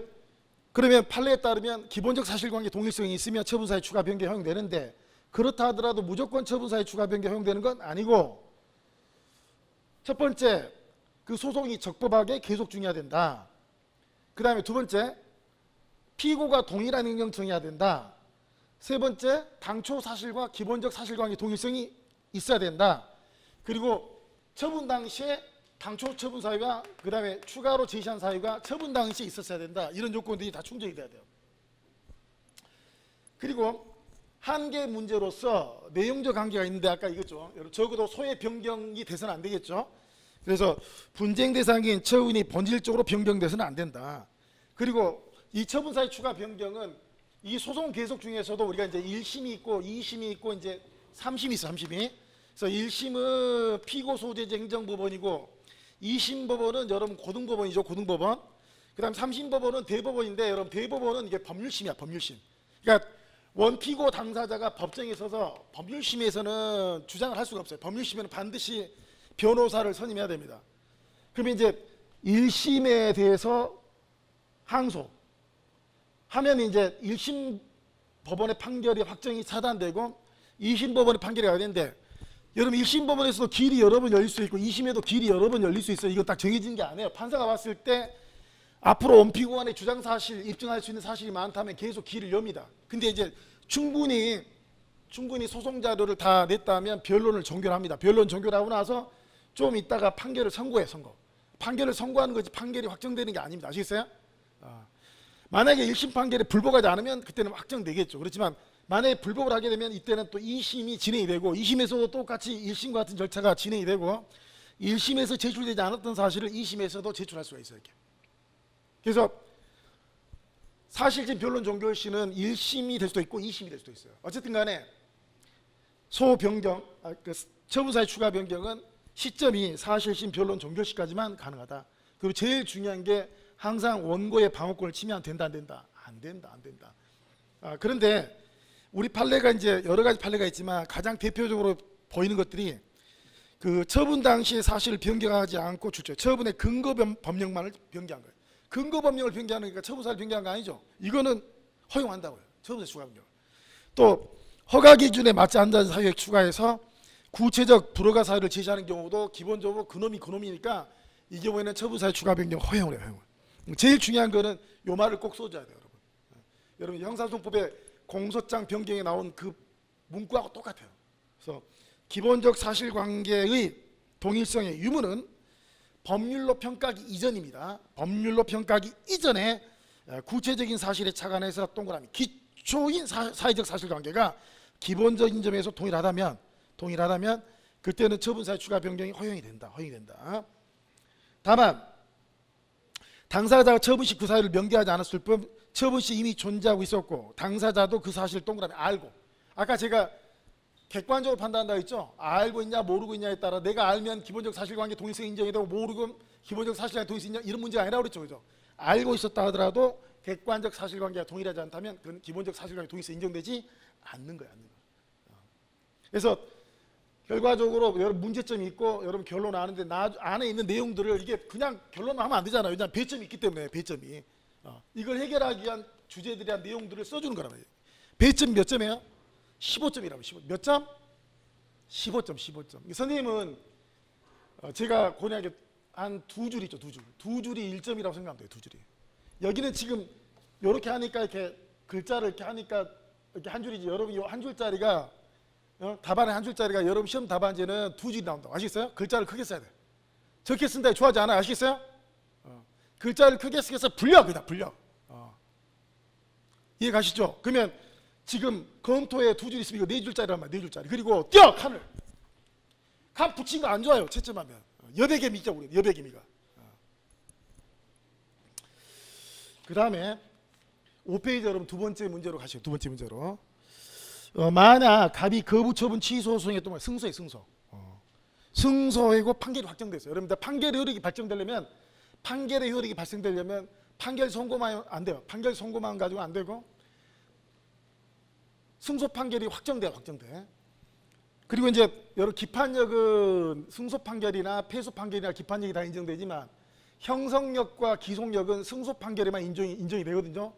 그러면 판례에 따르면 기본적 사실관계 동일성이 있으면 처분사의 추가 변경 허용되는데 그렇다 하더라도 무조건 처분사의 추가 변경 허용되는 건 아니고 첫 번째 그 소송이 적법하게 계속 중해야 된다. 그 다음에 두 번째 피고가 동일한 행정 정해야 된다. 세 번째, 당초 사실과 기본적 사실관계 동일성이 있어야 된다. 그리고 처분 당시에 당초 처분 사유가 그 다음에 추가로 제시한 사유가 처분 당시에 있었어야 된다. 이런 조건들이 다 충족이 돼야 돼요. 그리고 한계 문제로서 내용적 관계가 있는데 아까 이거죠. 적어도 소의 변경이 돼서는 안 되겠죠. 그래서 분쟁 대상인 처분이 본질적으로 변경돼서는 안 된다. 그리고 이 처분 사유 추가 변경은 이 소송 계속 중에서도 우리가 이제 1심이 있고 2심이 있고 이제 3심이 있어. 3심이. 그래서 1심은 피고 소재지 행정법원이고 2심 법원은 여러분 고등법원이죠. 고등법원. 그다음 3심 법원은 대법원인데 여러분 대법원은 이게 법률심이야. 법률심. 그러니까 원피고 당사자가 법정에 서서 법률심에서는 주장을 할 수가 없어요. 법률심에는 반드시 변호사를 선임해야 됩니다. 그러면 이제 1심에 대해서 항소 하면 이제 1심 법원의 판결이 확정이 차단되고 2심 법원의 판결이 가야 되는데 여러분 1심 법원에서도 길이 여러 번 열릴 수 있고 2심에도 길이 여러 번 열릴 수 있어요. 이거 딱 정해진 게 아니에요. 판사가 봤을 때 앞으로 원피고 간의 주장 사실, 입증할 수 있는 사실이 많다면 계속 길을 엽니다. 근데 이제 충분히 소송 자료를 다 냈다면 변론을 종결합니다. 변론 종결하고 나서 좀 있다가 판결을 선고해. 판결을 선고하는 거지 판결이 확정되는 게 아닙니다. 아시겠어요? 만약에 1심 판결에 불복하지 않으면 그때는 확정되겠죠. 그렇지만 만약에 불복을 하게 되면 이때는 또 2심이 진행이 되고 2심에서도 똑같이 1심과 같은 절차가 진행이 되고 1심에서 제출되지 않았던 사실을 2심에서도 제출할 수가 있어요. 이렇게. 그래서 사실진 변론 종결 시는 1심이 될 수도 있고 2심이 될 수도 있어요. 어쨌든 간에 처분사의 추가 변경은 시점이 사실심 변론 종결 시까지만 가능하다. 그리고 제일 중요한 게 항상 원고의 방어권을 침해하면 된다 안 된다? 안 된다. 그런데 우리 판례가 이제 여러 가지 판례가 있지만 가장 대표적으로 보이는 것들이 그 처분 당시에 사실을 변경하지 않고 처분의 근거 법령만을 변경한 거예요. 근거 법령을 변경하는 거니까 처분사를 변경한 거 아니죠. 이거는 허용한다고요. 처분사 추가 변경. 또 허가 기준에 맞지 않는 사유에 추가해서 구체적 불허가 사유를 제시하는 경우도 기본적으로 그놈이니까 이 경우에는 처분사의 추가 변경 허용을 해요. 제일 중요한 거는 요 말을 꼭 써줘야 돼요. 여러분 형사소송법에 공소장 변경에 나온 그 문구하고 똑같아요. 그래서 기본적 사실관계의 동일성의 유무는 법률로 평가하기 이전입니다. 법률로 평가하기 이전에 구체적인 사실에 착안해서 동그라미 기초인 사회적 사실관계가 기본적인 점에서 동일하다면 그때는 처분사의 추가 변경이 허용이 된다. 다만 당사자가 처분 시 그 사유를 명기하지 않았을 뿐 처분 시 이미 존재하고 있었고 당사자도 그 사실을 동그라미 알고, 아까 제가 객관적으로 판단한다고 했죠. 알고 있냐 모르고 있냐에 따라 내가 알면 기본적 사실관계 동일성 인정이 되고 모르고 기본적 사실관계 동일성 인정 이런 문제가 아니라고 그랬죠. 그죠? 알고 있었다 하더라도 객관적 사실관계가 동일하지 않다면 그건 기본적 사실관계 동일성 인정되지 않는 거야. 그래서 결과적으로 여러분 문제점이 있고 여러분 결론 아는데 안에 있는 내용들을 이게 그냥 결론을 하면 안 되잖아요. 왜냐하면 배점이 있기 때문에. 배점이 이걸 해결하기 위한 주제들에 대한 내용들을 써주는 거란 말이에요. 배점 몇 점이에요? 15점이라고. 15. 몇 점? 15점. 선생님은 제가 고등학교 한 두 줄 있죠. 두 줄이 1점이라고 생각하면 돼요. 두 줄이. 여기는 지금 이렇게 하니까 이렇게 글자를 이렇게 하니까 이렇게 한 줄이지. 여러분 한 줄짜리가 답안에 한 줄짜리가 여러분 시험 답안지는 두 줄이 나온다고. 아시겠어요? 글자를 크게 써야 돼. 적게 쓴다 좋아하지 않아요. 아시겠어요? 글자를 크게 쓰겠어 불려. 그냥 불려. 이해 가시죠? 그러면 지금 검토에 두 줄 있으면 이거 네 줄짜리란 말이야. 네 줄짜리. 그리고 띄어 칸을. 칸 붙인 거 안 좋아요. 채점하면. 여백개미죠. 우리 여백개미가. 그 다음에 5페이지 여러분 두 번째 문제로 가시죠. 두 번째 문제로. 만약 갑이 거부 처분 취소 소송했던 거 승소에 승소. 승소이고 판결이 확정됐어요. 여러분들 판결의 효력이 발생되려면 판결 선고만 안 돼요. 판결 선고만 가지고 안 되고 승소 판결이 확정돼. 그리고 이제 여러 기판력은 승소 판결이나 패소 판결이나 기판력이 다 인정되지만 형성력과 기속력은 승소 판결에만 인정이 되거든요.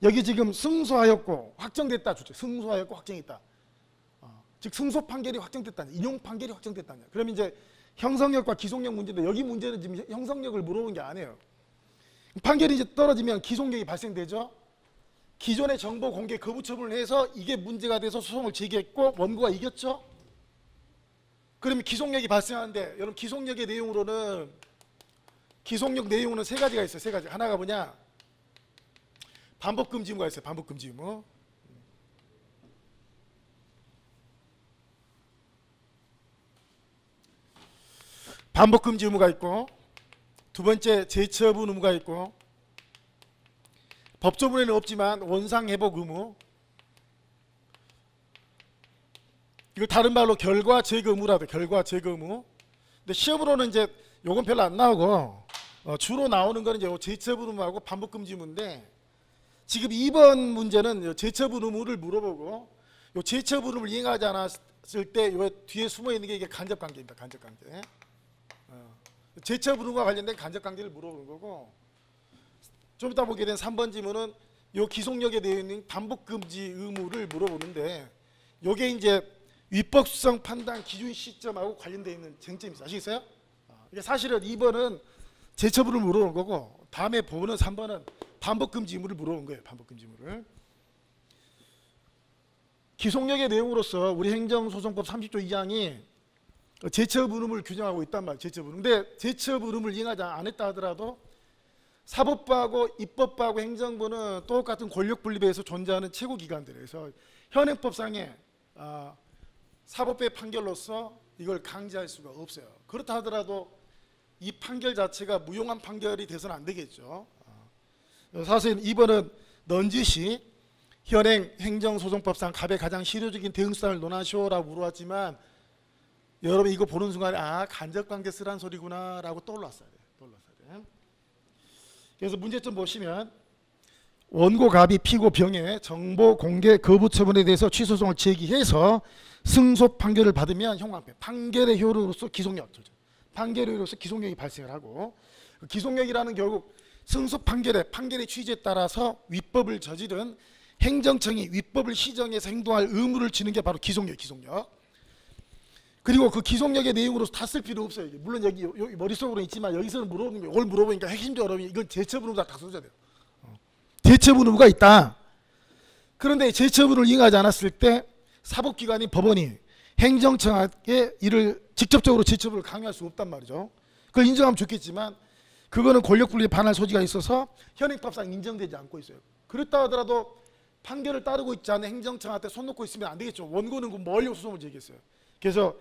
여기 지금 승소하였고 확정됐다 주죠. 승소하였고 확정했다. 즉 승소 판결이 확정됐다냐, 인용 판결이 확정됐다냐. 그럼 이제 형성력과 기속력 문제인데 여기 문제는 지금 형성력을 물어본 게 아니에요. 판결이 이제 떨어지면 기속력이 발생되죠. 기존의 정보 공개 거부 처분을 해서 이게 문제가 돼서 소송을 제기했고 원고가 이겼죠. 그러면 기속력이 발생하는데 여러분 기속력의 내용으로는 기속력 내용은 세 가지가 있어요. 세 가지. 하나가 뭐냐? 반복금지 의무가 있어요. 반복금지 의무. 반복금지 의무가 있고, 두 번째 재처분 의무가 있고, 법조문에는 없지만 원상회복 의무, 이거 다른 말로 결과 제거 의무라도 결과 제거 의무. 근데 시험으로는 이제 요건 별로 안 나오고 주로 나오는 거는 이제 재처분 의무하고 반복금지 의무인데, 지금 2번 문제는 재처분 의무를 물어보고 요 재처분 의무를 이행하지 않았을 때 요 뒤에 숨어 있는 게 이게 간접관계입니다. 간접관계. 재처분 의무와 관련된 간접관계를 물어보는 거고, 좀 이따 보게 된 3번 지문은 요 기속력에 되어 있는 반복금지 의무를 물어보는데, 요게 이제 위법성 판단 기준 시점하고 관련되어 있는 쟁점이 있어요. 아시겠어요? 이게 사실은 2번은 재처분을 물어보는 거고, 다음에 보는 3번은 반복금지 의무를 물어보는 거예요. 반복금지 의무를. 기속력의 내용으로서 우리 행정소송법 30조 2항이 재처분 의무를 규정하고 있단 말이에요. 재처분. 근데 재처분 의무를 이행하지 않았다 하더라도 사법부하고 입법부하고 행정부는 똑같은 권력 분립에서 존재하는 최고기관들에서 현행법상의 사법부의 판결로서 이걸 강제할 수가 없어요. 그렇다 하더라도 이 판결 자체가 무용한 판결이 돼서는 안 되겠죠. 사실 이번은 넌지시 현행 행정소송법상 갑의 가장 실효적인 대응수단을 논하시오라고 물어왔지만, 여러분 이거 보는 순간에 간접관계 쓰란 소리구나 라고 떠올랐어야 돼요. 그래서 문제점 보시면 원고 갑이 피고 병의 정보 공개 거부 처분에 대해서 취소소송을 제기해서 승소 판결을 받으면 형광펜, 판결의 효력으로서 기속력, 판결의 효력으로서 기속력이 발생을 하고, 기속력이라는 결국 승소 판결의 취지에 따라서 위법을 저지른 행정청이 위법을 시정해서 행동할 의무를 지는 게 바로 기속력이에요. 기속력. 그리고 그 기속력의 내용으로서 다 쓸 필요 없어요. 물론 여기 머릿속으로 있지만 여기서는 물어보는 게, 이걸 물어보니까 핵심적으로 여러분이 이건 재처분 의무다 다 써줘야 돼요. 재처분 의무가 있다. 그런데 재처분을 이행하지 않았을 때 사법기관이 법원이 행정청에게 이를 직접적으로 재처분을 강요할 수 없단 말이죠. 그걸 인정하면 좋겠지만 그거는 권력분리에 반할 소지가 있어서 현행법상 인정되지 않고 있어요. 그렇다 하더라도 판결을 따르고 있지 않은 행정청한테 손 놓고 있으면 안 되겠죠. 원고는 뭘 소송을 제기했어요. 그래서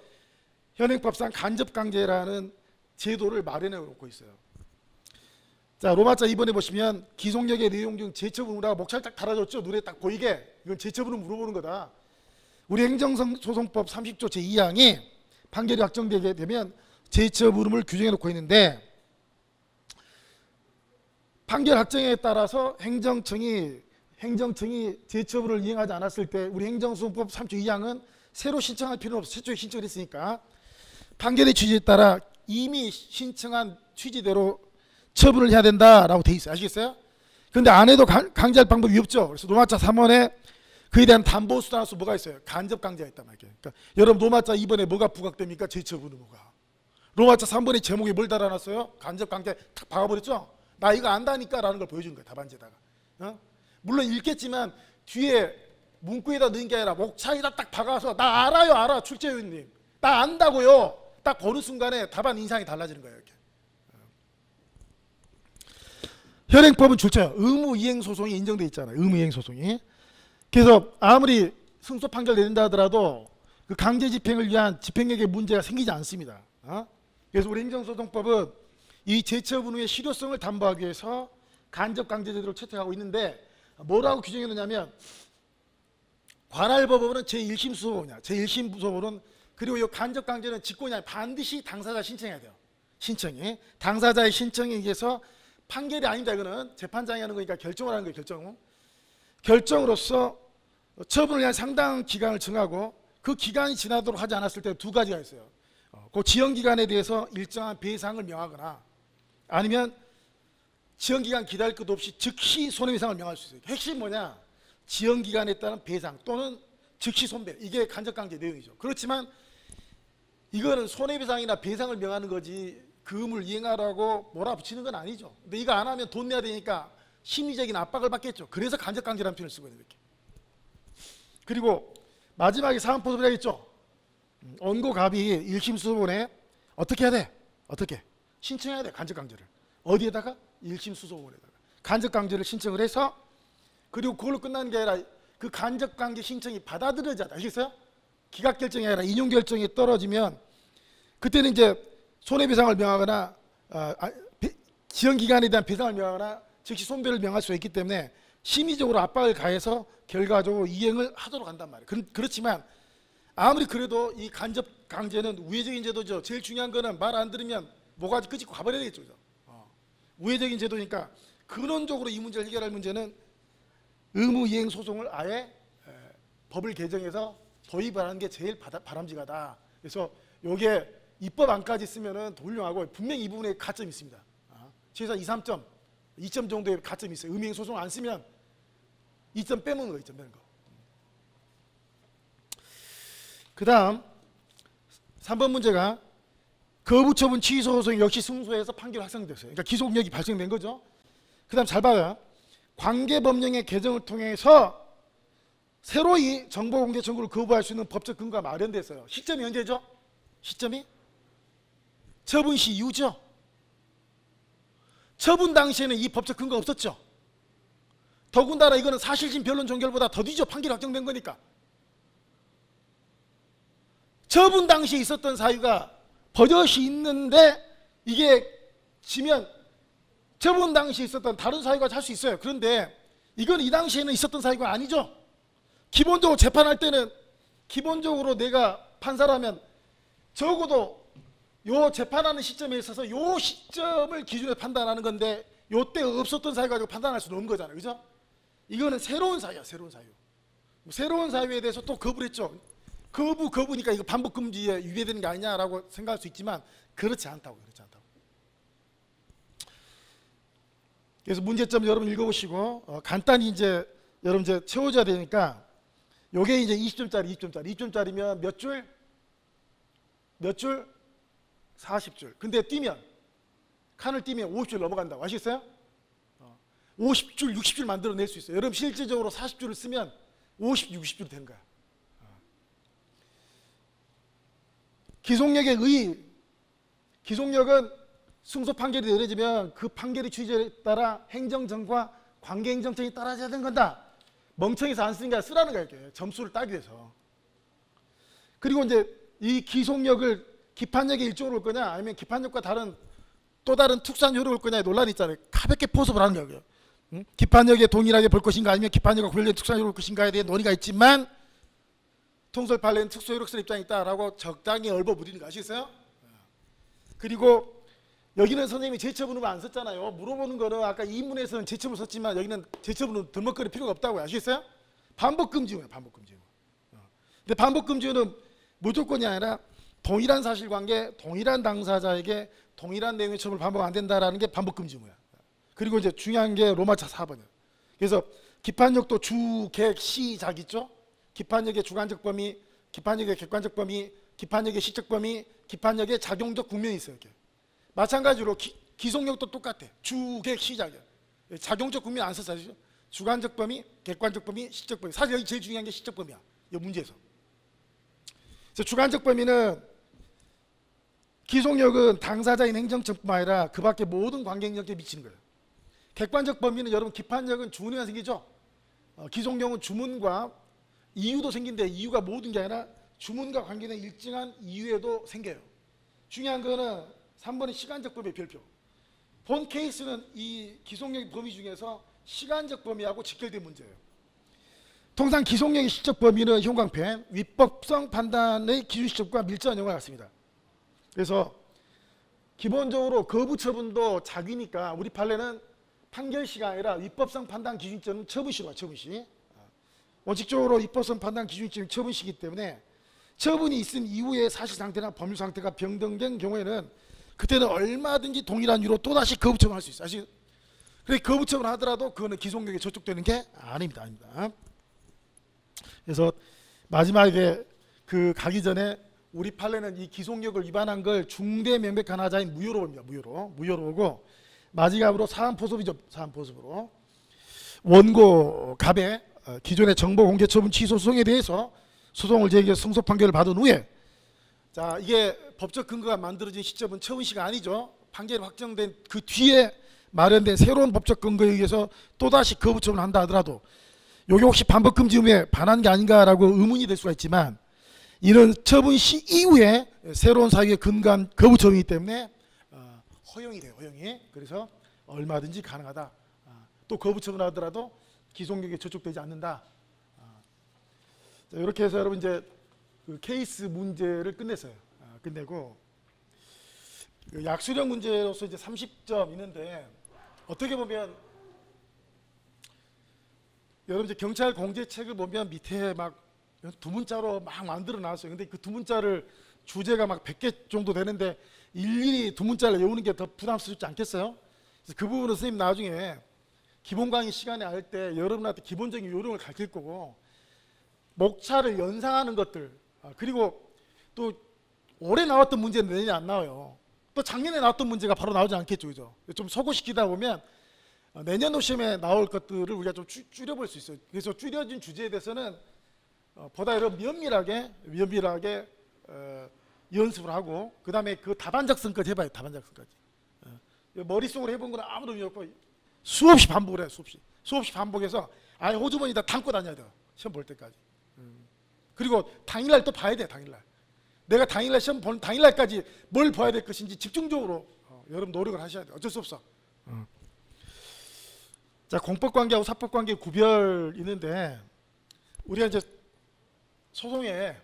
현행법상 간접강제라는 제도를 마련해 놓고 있어요. 자, 로마자 2번에 보시면 기속력의 내용 중 재처분 의무라고 목차를 딱 달아줬죠. 눈에 딱 보이게. 이건 재처분을 물어보는 거다. 우리 행정소송법 30조 제2항이 판결이 확정되게 되면 재처분 의무를 규정해 놓고 있는데, 판결 확정에 따라서 행정청이 재처분을 이행하지 않았을 때 우리 행정소송법 3조 2항은 새로 신청할 필요는 없어. 최초에 신청을 했으니까 판결의 취지에 따라 이미 신청한 취지대로 처분을 해야 된다라고 돼 있어요. 아시겠어요? 그런데 안 해도 강제할 방법이 없죠. 그래서 노마자 3원에 그에 대한 담보 수단으로서 뭐가 있어요? 간접 강제가 있단 말이에요. 그러니까 여러분 노마자 2번에 뭐가 부각됩니까? 재처분 의무가. 노마자 3번의 제목에 뭘 달아놨어요? 간접 강제 탁 박아버렸죠? 나 이거 안다니까 라는 걸 보여주는 거예요. 답안지에다가. 물론 읽겠지만 뒤에 문구에다 넣은 게 아니라 목차에다 딱 박아서 나 알아요, 알아, 출제위원님. 나 안다고요. 딱 보는 순간에 답안 인상이 달라지는 거예요. 이렇게. 현행법은 출제요. 의무이행소송이 인정돼 있잖아요. 의무이행소송이. 그래서 아무리 승소 판결 내린다 하더라도 그 강제 집행을 위한 집행력의 문제가 생기지 않습니다. 그래서 우리 행정소송법은 이 재처분 후의 실효성을 담보하기 위해서 간접강제제도를 채택하고 있는데, 뭐라고 규정해 놓냐면 관할법원은 제1심수법이냐, 제1심수법은, 그리고 이 간접강제는 직권이 아니라 반드시 당사자 신청해야 돼요. 신청이. 당사자의 신청에 의해서 판결이 아닙니다. 이거는 재판장이 하는 거니까 결정을 하는 거예요. 결정. 결정으로서 처분을 위한 상당 기간을 정하고 그 기간이 지나도록 하지 않았을 때 두 가지가 있어요. 그 지연기간에 대해서 일정한 배상을 명하거나, 아니면 지연기간 기다릴 것도 없이 즉시 손해배상을 명할 수 있어요. 핵심 뭐냐? 지연기간에 따른 배상 또는 즉시 손배. 이게 간접강제 내용이죠. 그렇지만 이거는 손해배상이나 배상을 명하는 거지 그 의무를 이행하라고 몰아붙이는 건 아니죠. 근데 이거 안 하면 돈 내야 되니까 심리적인 압박을 받겠죠. 그래서 간접강제라는 표현을 쓰고 있는 거예요. 그리고 마지막에 사안포섭을 해야겠죠. 원고 갑이 1심 수소본에 어떻게 해야 돼? 어떻게? 신청해야 돼. 간접강제를. 어디에다가? 1심 수소본에다가 간접강제를 신청을 해서, 그리고 그걸로 끝나는 게 아니라 그 간접강제 신청이 받아들여져야 돼. 아시겠어요? 기각결정이 아니라 인용결정이 떨어지면 그때는 이제 손해배상을 명하거나 지연기간에 대한 배상을 명하거나 즉시 손배를 명할 수 있기 때문에 심리적으로 압박을 가해서 결과적으로 이행을 하도록 한단 말이에요. 그렇지만 아무리 그래도 이 간접강제는 우회적인 제도죠. 제일 중요한 거는 말 안 들으면 모가지 끄집고 가버려야 되겠죠. 우회적인 제도니까 근원적으로 이 문제를 해결할 문제는 의무이행 소송을 아예 법을 개정해서 도입을 하는 게 제일 바람직하다. 그래서 이게 입법 안까지 쓰면은 더 훌륭하고, 분명히 이 부분에 가점이 있습니다. 최소 2, 3점, 2점 정도의 가점이 있어요. 의무이행 소송을 안 쓰면 2점 빼먹는 거, 2점 빼는 거. 그 다음 3번 문제가 거부처분 취소 소송 역시 승소해서 판결 확정됐어요. 그러니까 기소력이 발생된 거죠. 그 다음 잘 봐요. 관계법령의 개정을 통해서 새로이 정보공개 청구를 거부할 수 있는 법적 근거가 마련됐어요. 시점이 언제죠? 시점이 처분 시 이후죠. 처분 당시에는 이 법적 근거가 없었죠. 더군다나 이거는 사실심 변론 종결보다 더 뒤져 판결이 확정된 거니까. 처분 당시에 있었던 사유가 버젓이 있는데 이게 지면 처분 당시에 있었던 다른 사유가 할 수 있어요. 그런데 이건 이 당시에는 있었던 사유가 아니죠. 기본적으로 재판할 때는 기본적으로 내가 판사라면 적어도 요 재판하는 시점에 있어서 요 시점을 기준으로 판단하는 건데 요때 없었던 사유 가지고 판단할 수는 없는 거잖아요. 그죠? 이거는 새로운 사유야. 새로운 사유. 새로운 사유에 대해서 또 거부를 했죠. 거부니까 이거 반복 금지에 위배되는 게 아니냐라고 생각할 수 있지만 그렇지 않다고. 그렇지 않다고. 그래서 문제점 여러분 읽어보시고 간단히 이제 여러분 이제 채워줘야 되니까 요게 이제 20점짜리 20점짜리면 몇 줄? 몇 줄? 40줄. 근데 뛰면 칸을 뛰면 50줄 넘어간다고. 아시겠어요? 50줄, 60줄 만들어낼 수 있어요. 여러분 실질적으로 40줄을 쓰면 50, 60줄 되는 거야. 기속력의 의, 기속력은 승소 판결이 내려지면 그 판결의 취지에 따라 행정정과 관계행정청이 따라져야 되는 건다. 멍청해서 안 쓰는 게 아니라 쓰라는 거야. 이렇게 점수를 따기 위해서. 그리고 이제 이 기속력을 기판력의 일종으로 올 거냐 아니면 기판력과 다른 또 다른 특수한 효력을 올 거냐에 논란이 있잖아요. 가볍게 포섭을 하는 거예요. 응? 기판력에 동일하게 볼 것인가 아니면 기판력과 관련된 특수한 효력을 볼 것인가에 대해 논의가 있지만 통솔 판례는 특수 효력설 입장이 있다라고 적당히 얼버무리는 거 아시겠어요? 그리고 여기는 선생님이 재처분을 안 썼잖아요. 물어보는 거는 아까 이문에서는 재처분을 썼지만 여기는 재처분은 들먹거릴 필요가 없다고요. 아시겠어요? 반복금지예요. 반복금지. 근데 반복금지는 무조건이 아니라 동일한 사실관계, 동일한 당사자에게 동일한 내용의 처분을 반복 안 된다라는 게 반복금지무야. 그리고 이제 중요한 게 로마차 4번이에요. 그래서 기판력도 주, 객, 시, 작 있죠? 기판력의 주관적 범위, 기판력의 객관적 범위, 기판력의 시적 범위, 기판력의 작용적 국면이 있어요. 이렇게. 마찬가지로 기속력도 똑같아. 주, 객, 시, 작이야. 작용적 국면 안 썼어요. 주관적 범위, 객관적 범위, 시적 범위. 사실 여기 제일 중요한 게 시적 범위야. 이 문제에서. 그래서 주관적 범위는 기속력은 당사자인 행정처뿐만 아니라 그 밖에 모든 관계행정에 미치는 거예요. 객관적 범위는 여러분 기판력은 주문이 생기죠. 기속력은 주문과 이유도 생긴데 이유가 모든 게 아니라 주문과 관계된 일정한 이유에도 생겨요. 중요한 거는 3번의 시간적 범위의 별표. 본 케이스는 이 기속력 범위 중에서 시간적 범위하고 직결된 문제예요. 통상 기속력의 시적 범위는 형광펜, 위법성 판단의 기준 시점과 밀접한 연관이 같습니다. 그래서 기본적으로 거부 처분도 작위니까 우리 판례는 판결시가 아니라 위법성 판단 기준점은 처분시로 가. 처분시. 원칙적으로 위법성 판단 기준점이 처분시기 때문에 처분이 있은 이후의 사실상태나 법률상태가 변경된 경우에는 그때는 얼마든지 동일한 이유로 또다시 거부 처분할 수 있어요. 그래서 거부 처분을 하더라도 그거는 기속력에 저촉되는 게 아닙니다. 그래서 마지막에 그 가기 전에 우리 판례는 이 기속력을 위반한 걸 중대 명백한 하자인 무효로 봅니다. 무효로 보고 마지막으로 사안포섭이죠. 사안포섭으로 원고 갑의 기존의 정보 공개 처분 취소 소송에 대해서 소송을 제기해서 승소 판결을 받은 후에, 자, 이게 법적 근거가 만들어진 시점은 처음 시가 아니죠. 판결이 확정된 그 뒤에 마련된 새로운 법적 근거에 의해서 또다시 거부 처분을 한다 하더라도 이게 혹시 반복 금지 의무에 반한 게 아닌가라고 의문이 될 수가 있지만, 이런 처분 시 이후에 새로운 사유에 근거한 거부 처분이기 때문에 허용이 돼요. 허용이. 그래서 얼마든지 가능하다. 또 거부 처분하더라도 기소경에 저촉되지 않는다. 자, 이렇게 해서 여러분 이제 그 케이스 문제를 끝냈어요. 끝내고 그 약수령 문제로서 이제 30점 있는데, 어떻게 보면 여러분 이제 경찰 공제책을 보면 밑에 막 두 문자로 막 만들어 놨어요. 근데 그 두 문자를 주제가 막 100개 정도 되는데 일일이 두 문자를 외우는 게 더 부담스럽지 않겠어요? 그래서 그 부분은 선생님 나중에 기본 강의 시간에 할 때 여러분한테 기본적인 요령을 가르칠 거고, 목차를 연상하는 것들, 그리고 또 올해 나왔던 문제는 내년에 안 나와요. 또 작년에 나왔던 문제가 바로 나오지 않겠죠. 그죠? 좀 소거시키다 보면 내년도 시험에 나올 것들을 우리가 좀 줄여볼 수 있어요. 그래서 줄여진 주제에 대해서는 보다 여러분 면밀하게 연습을 하고, 그 다음에 그 다반작성까지 해봐요. 다반작성까지. 머릿속으로 해본 건 아무도 의미 없고 수없이 반복을 해요. 수없이 반복해서 아예 호주머니 다 담고 다녀야 돼요. 시험 볼 때까지. 그리고 당일날 또 봐야 돼요. 당일날. 내가 당일날 시험 보는 당일날까지 뭘 봐야 될 것인지 집중적으로 여러분 노력을 하셔야 돼요. 어쩔 수 없어. 자, 공법관계하고 사법관계 구별 있는데, 우리가 이제 소송에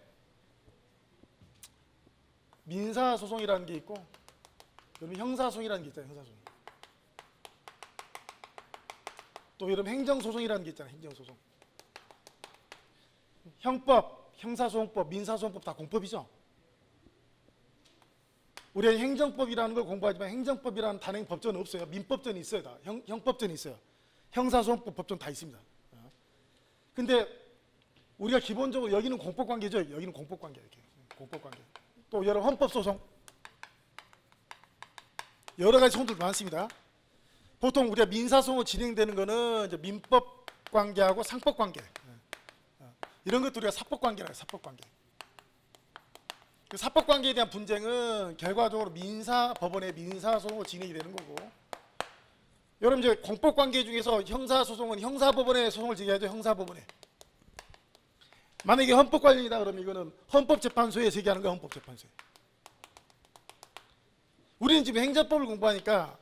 민사소송이라는 게 있고, 그러면 형사소송이라는 게 있잖아요. 형사소송. 또 여러분 행정소송이라는 게 있잖아요. 행정소송. 형법, 형사소송법, 민사소송법 다 공법이죠. 우리가 행정법이라는 걸 공부하지만 행정법이라는 단행 법전은 없어요. 민법전이 있어요. 다. 형법전이 있어요. 형사소송법 법전 다 있습니다. 근데 우리가 기본적으로 여기는 공법관계죠. 여기는 공법관계. 이렇게 공법관계. 또 여러 헌법소송, 여러 가지 소송들 많습니다. 보통 우리가 민사소송으로 진행되는 거는 이제 민법관계하고 상법관계, 이런 것들 우리가 사법관계라고 해요. 사법관계. 그 사법관계에 대한 분쟁은 결과적으로 민사법원의 민사소송으로 진행이 되는 거고, 여러분 이제 공법관계 중에서 형사소송은 형사법원에 소송을 제기하죠. 형사법원에. 만약에 헌법 관련이다 그러면 이거는 헌법재판소에 제기하는 거야. 헌법재판소에. 우리는 지금 행정법을 공부하니까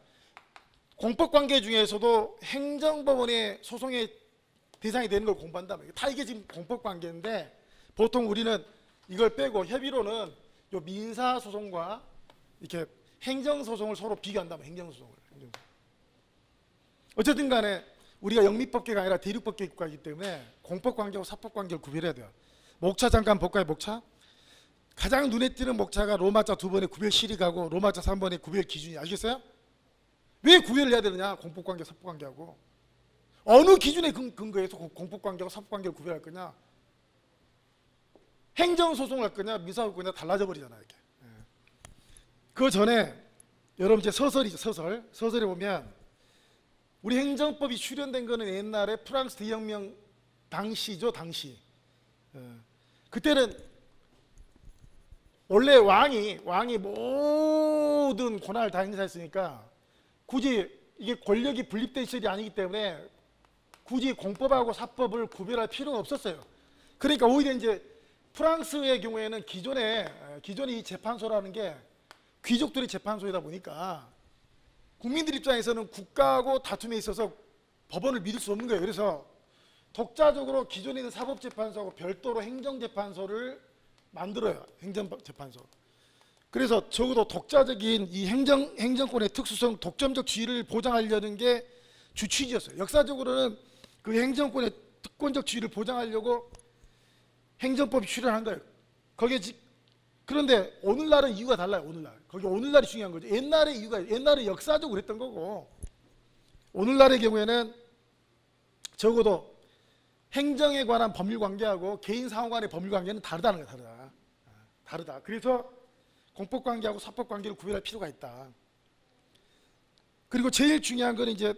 공법관계 중에서도 행정법원의 소송의 대상이 되는 걸 공부한단 말이에요. 다 이게 지금 공법관계인데, 보통 우리는 이걸 빼고 협의로는 요 민사소송과 이렇게 행정소송을 서로 비교한단 말이에요. 행정소송을. 어쨌든 간에 우리가 영미법계가 아니라 대륙법계 국가이기 때문에 공법관계하고 사법관계를 구별해야 돼요. 목차 잠깐 볼까요? 목차. 가장 눈에 띄는 목차가 로마자 2번의 구별 시리가고 로마자 3번의 구별 기준이. 아시겠어요? 왜 구별을 해야 되느냐? 공법관계, 사법관계하고. 어느 기준에 근거해서 공법관계하고 사법관계를 구별할 거냐? 행정소송을 할 거냐? 민사소송을 할 거냐? 달라져 버리잖아요. 이렇게. 그 전에 여러분 이제 서설이죠. 서설에 보면 우리 행정법이 출현된 거는 옛날에 프랑스 대혁명 당시죠. 당시. 그때는 원래 왕이 모든 권한을 다 행사했으니까 굳이 이게 권력이 분립된 시절이 아니기 때문에 굳이 공법하고 사법을 구별할 필요가 없었어요. 그러니까 오히려 이제 프랑스의 경우에는 기존에 이 재판소라는 게 귀족들의 재판소이다 보니까 국민들 입장에서는 국가하고 다툼에 있어서 법원을 믿을 수 없는 거예요. 그래서 독자적으로 기존에 있는 사법재판소하고 별도로 행정재판소를 만들어요. 행정재판소. 그래서 적어도 독자적인 이 행정권의 특수성, 독점적 지위를 보장하려는 게 주 취지였어요. 역사적으로는 그 행정권의 특권적 지위를 보장하려고 행정법이 출현한 거예요. 그런데 오늘날은 이유가 달라요. 오늘날이 중요한 거죠. 옛날에 역사적으로 했던 거고, 오늘날의 경우에는 적어도 행정에 관한 법률 관계하고 개인 상호 간의 법률 관계는 다르다는 거예요. 다르다. 그래서 공법 관계하고 사법 관계를 구별할 필요가 있다. 그리고 제일 중요한 거는 이제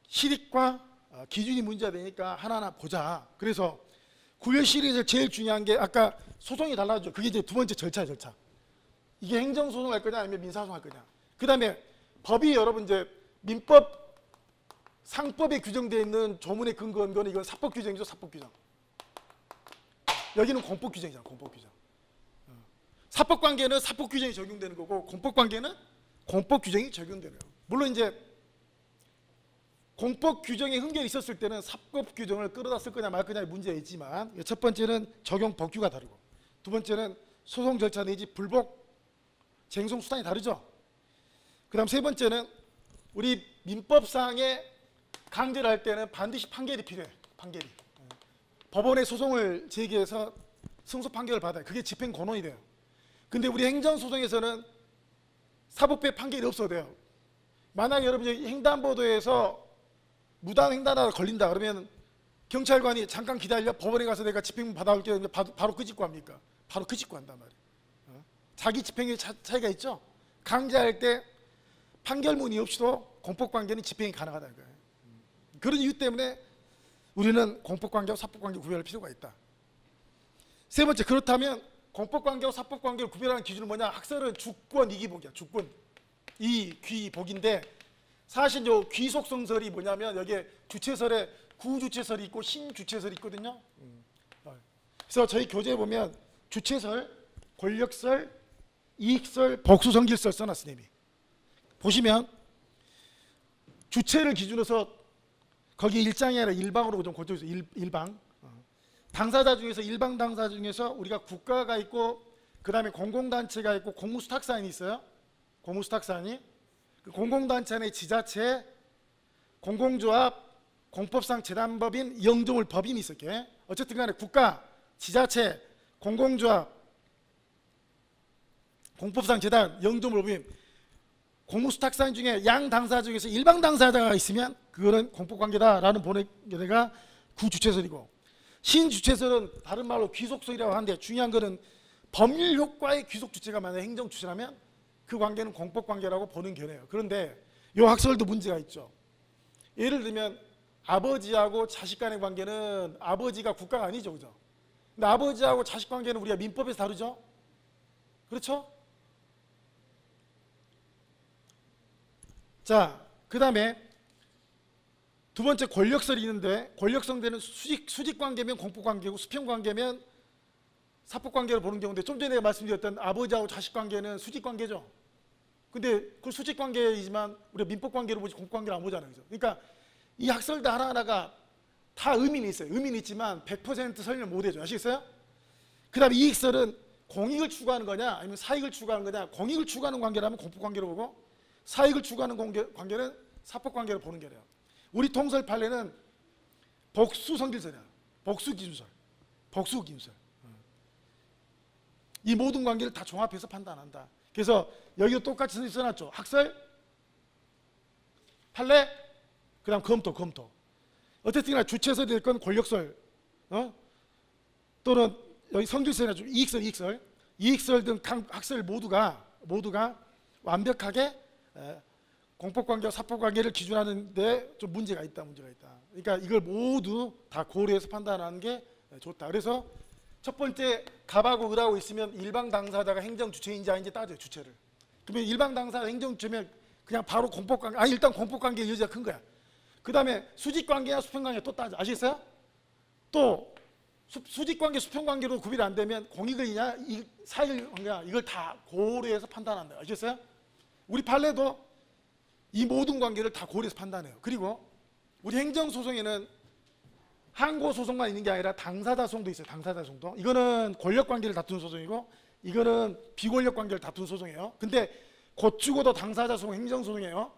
실익과 기준이 문제가 되니까 하나하나 보자. 그래서 구별 시리즈 제일 중요한 게 아까 소송이 달라졌죠. 그게 이제 두 번째 절차. 이게 행정소송 할 거냐 아니면 민사소송 할 거냐. 그 다음에 법이 여러분 이제 민법 상법에 규정되어 있는 조문에 근거한 거는 이건 사법 규정이죠. 사법 규정. 여기는 공법 규정이잖아. 공법 규정. 사법 관계는 사법 규정이 적용되는 거고 공법 관계는 공법 규정이 적용되는 거예요. 물론 이제 공법 규정에 흥결이 있었을 때는 사법 규정을 끌어다 쓸 거냐 말 거냐의 문제가 있지만 첫 번째는 적용 법규가 다르고 두 번째는 소송 절차 내지 불복 쟁송 수단이 다르죠. 그 다음 세 번째는 우리 민법상에 강제를 할 때는 반드시 판결이 필요해. 판결이. 법원에 소송을 제기해서 승소 판결을 받아요. 그게 집행 권한이 돼요. 근데 우리 행정소송에서는 사법부의 판결이 없어도 돼요. 만약에 여러분이 횡단보도에서 무단횡단하다 걸린다 그러면 경찰관이 잠깐 기다려 법원에 가서 내가 집행문 받아올게 바로 끄집고 합니까? 바로 끄집고 한단 말이에요. 자기 집행의 차이가 있죠. 강제할 때 판결문이 없이도 공법관계는 집행이 가능하다는 거예요. 그런 이유 때문에 우리는 공법관계와 사법관계 구별할 필요가 있다. 세 번째, 그렇다면 공법관계와 사법관계를 구별하는 기준은 뭐냐? 학설은 주권 이기복이야. 주권 이귀복인데 사실 요 귀속성설이 뭐냐면 여기에 주체설에 구주체설이 있고 신주체설이 있거든요. 그래서 저희 교재에 보면 주체설, 권력설, 이익설, 복수성질설 써놨어 이미. 보시면 주체를 기준으로 해서 거기 일장이 아니라 일방으로 좀 고쳐주세요. 일방. 당사자 중에서 일방 당사자 중에서 우리가 국가가 있고 그 다음에 공공단체가 있고 공무수탁사인이 있어요. 공무수탁사인이 그 공공단체 내 지자체, 공공조합, 공법상 재단법인, 영조물 법인이 있을게. 어쨌든 간에 국가, 지자체, 공공조합, 공법상 재단, 영조물 법인, 공무수탁사인 중에 양 당사자 중에서 일방 당사자가 있으면 그거는 공법관계다라는 보내가 구주체설이고 신주체설은 다른 말로 귀속설이라고 하는데 중요한 거는 법률 효과의 귀속주체가 만약 행정주체라면 그 관계는 공법관계라고 보는 견해예요. 그런데 이 학설도 문제가 있죠. 예를 들면 아버지하고 자식 간의 관계는 아버지가 국가가 아니죠. 그죠? 근데 아버지하고 자식 관계는 우리가 민법에서 다루죠. 그렇죠? 자, 그 다음에 두 번째 권력설이 있는데 권력성대는 수직관계면 공법관계고 수평관계면 사법관계를 보는 경우인데 좀 전에 내가 말씀드렸던 아버지하고 자식관계는 수직관계죠. 근데 그 수직관계이지만 우리가 민법관계로 보지 공법관계를 안 보잖아요. 그죠? 그러니까 이 학설들 하나하나가 다 의미는 있어요. 의미는 있지만 100% 설명 못 해줘요. 아시겠어요? 그 다음에 이익설은 공익을 추구하는 거냐 아니면 사익을 추구하는 거냐. 공익을 추구하는 관계라면 공법관계로 보고 사익을 추구하는 관계는 사법관계로 보는 게래요. 우리 통설 판례는 복수성질설이야. 복수기준설. 복수기준설. 이 모든 관계를 다 종합해서 판단한다. 그래서 여기도 똑같이 써놨죠. 학설, 판례, 그 다음 검토. 어쨌든 주체설이 될 건 권력설, 또는 여기 성질설이나 좀 이익설 등 학설 모두가 완벽하게 공법관계와 사법관계를 기준하는 데 좀 문제가 있다. 그러니까 이걸 모두 다 고려해서 판단하는 게 좋다. 그래서 첫 번째 갑하고 을하고 있으면 일방 당사자가 행정 주체인지 아닌지 따져요. 주체를. 그러면 일방 당사자 행정 주체면 그냥 바로 공법관계, 일단 공법관계의 여지가 큰 거야. 그 다음에 수직관계나 수평관계 또 따져. 아시겠어요? 또 수직관계, 수평관계로 구별이 안 되면 공익을이냐 사익을 관계냐 이걸 다 고려해서 판단한다. 아시겠어요? 우리 판례도 이 모든 관계를 다 고려해서 판단해요. 그리고 우리 행정소송에는 항고소송만 있는 게 아니라 당사자소송도 있어요. 당사자소송도. 이거는 권력관계를 다투는 소송이고 이거는 비권력관계를 다투는 소송이에요. 근데 곧 죽어도 당사자소송 행정소송이에요.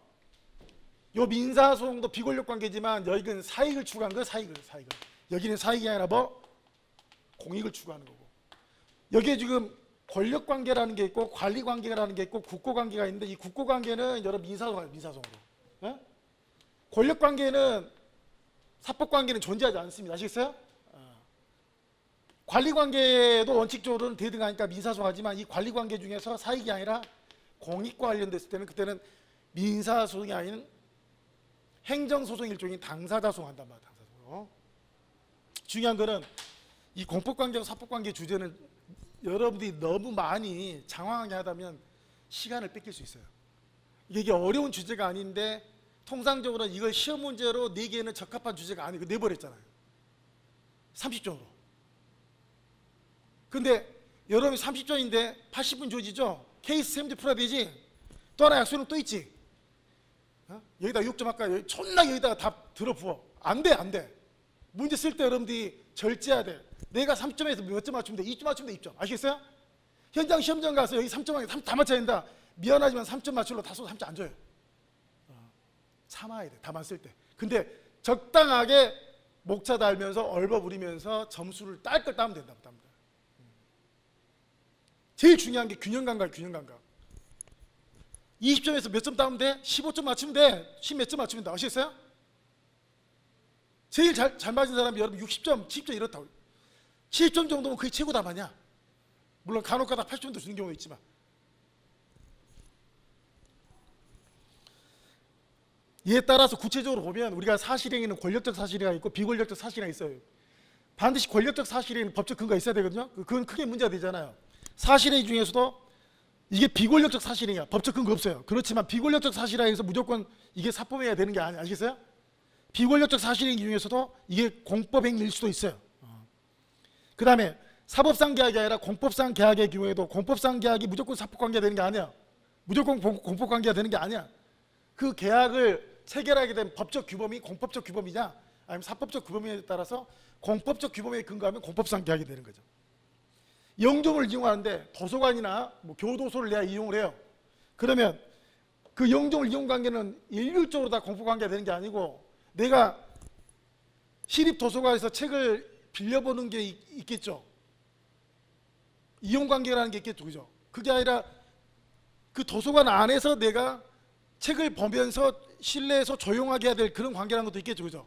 요 민사소송도 비권력관계지만 여기는 사익을 추구하는 거예요. 사익을. 여기는 사익이 아니라 공익을 추구하는 거고. 여기에 지금 권력관계라는 게 있고 관리관계라는 게 있고 국고관계가 있는데 이 국고관계는 여러 민사소송으로. 권력관계는 사법관계는 존재하지 않습니다. 아시겠어요? 관리관계도 원칙적으로는 대등하니까 민사소송하지만 이 관리관계 중에서 사익이 아니라 공익과 관련됐을 때는 그때는 민사소송이 아닌 행정소송 일종인 당사자소송 한단 말이야. 당사자소송. 중요한 거는 이 공법관계와 사법관계 주제는 여러분들이 너무 많이 장황하게 하다면 시간을 뺏길 수 있어요. 이게 어려운 주제가 아닌데 통상적으로 이걸 시험 문제로 내기에는 적합한 주제가 아니고 내버렸잖아요. 30점으로. 근데 여러분이 30점인데 80분 조지죠? 케이스 세문제 풀어야 되지? 또 하나 약속은 또 있지? 여기다 6점 할까? 존나 여기다가 답 들어부어. 안 돼, 안 돼. 문제 쓸 때 여러분들이 절제해야 돼. 내가 3점에서 몇 점 맞추면 돼? 2점 맞추면 돼, 2점. 아시겠어요? 현장 시험장 가서 여기 3점 하게 3다 맞춰야 된다. 미안하지만 3점 맞추려고 다 쏘고 3점 안 줘요. 참아야 돼, 답안 쓸 때. 근데 적당하게 목차 달면서 얼버무리면서 점수를 딸 걸 따면 된다고. 제일 중요한 게 균형 감각이에요. 균형 감각. 20점에서 몇 점 따면 돼? 15점 맞추면 돼. 10 몇 점 맞추면 돼. 아시겠어요? 제일 잘 맞은 사람이 여러분 60점, 70점 이렇다고. 70점 정도면 그게 최고 답 아니야. 물론 간혹가다 80점도 주는 경우도 있지만. 이에 따라서 구체적으로 보면 우리가 사실행위는 권력적 사실행위가 있고 비권력적 사실행위가 있어요. 반드시 권력적 사실행위는 법적 근거가 있어야 되거든요. 그건 크게 문제가 되잖아요. 사실행위 중에서도 이게 비권력적 사실행위야. 법적 근거 없어요. 그렇지만 비권력적 사실행위에서 무조건 이게 사법행위가 되는 게 아니에요. 아시겠어요? 비권력적 사실행위 중에서도 이게 공법행위일 수도 있어요. 그 다음에 사법상 계약이 아니라 공법상 계약의 경우에도 공법상 계약이 무조건 사법관계가 되는 게 아니야. 무조건 공법관계가 되는 게 아니야. 그 계약을 체결하게 된 법적 규범이 공법적 규범이냐 아니면 사법적 규범에 따라서 공법적 규범에 근거하면 공법상 계약이 되는 거죠. 영종을 이용하는데 도서관이나 뭐 교도소를 내가 이용을 해요. 그러면 그 영종을 이용 관계는 일률적으로 다 공법관계가 되는 게 아니고 내가 시립도서관에서 책을 빌려보는 게 있겠죠. 이용관계라는 게 있겠죠. 그죠? 그게 아니라 그 도서관 안에서 내가 책을 보면서 실내에서 조용하게 해야 될 그런 관계라는 것도 있겠죠. 그죠?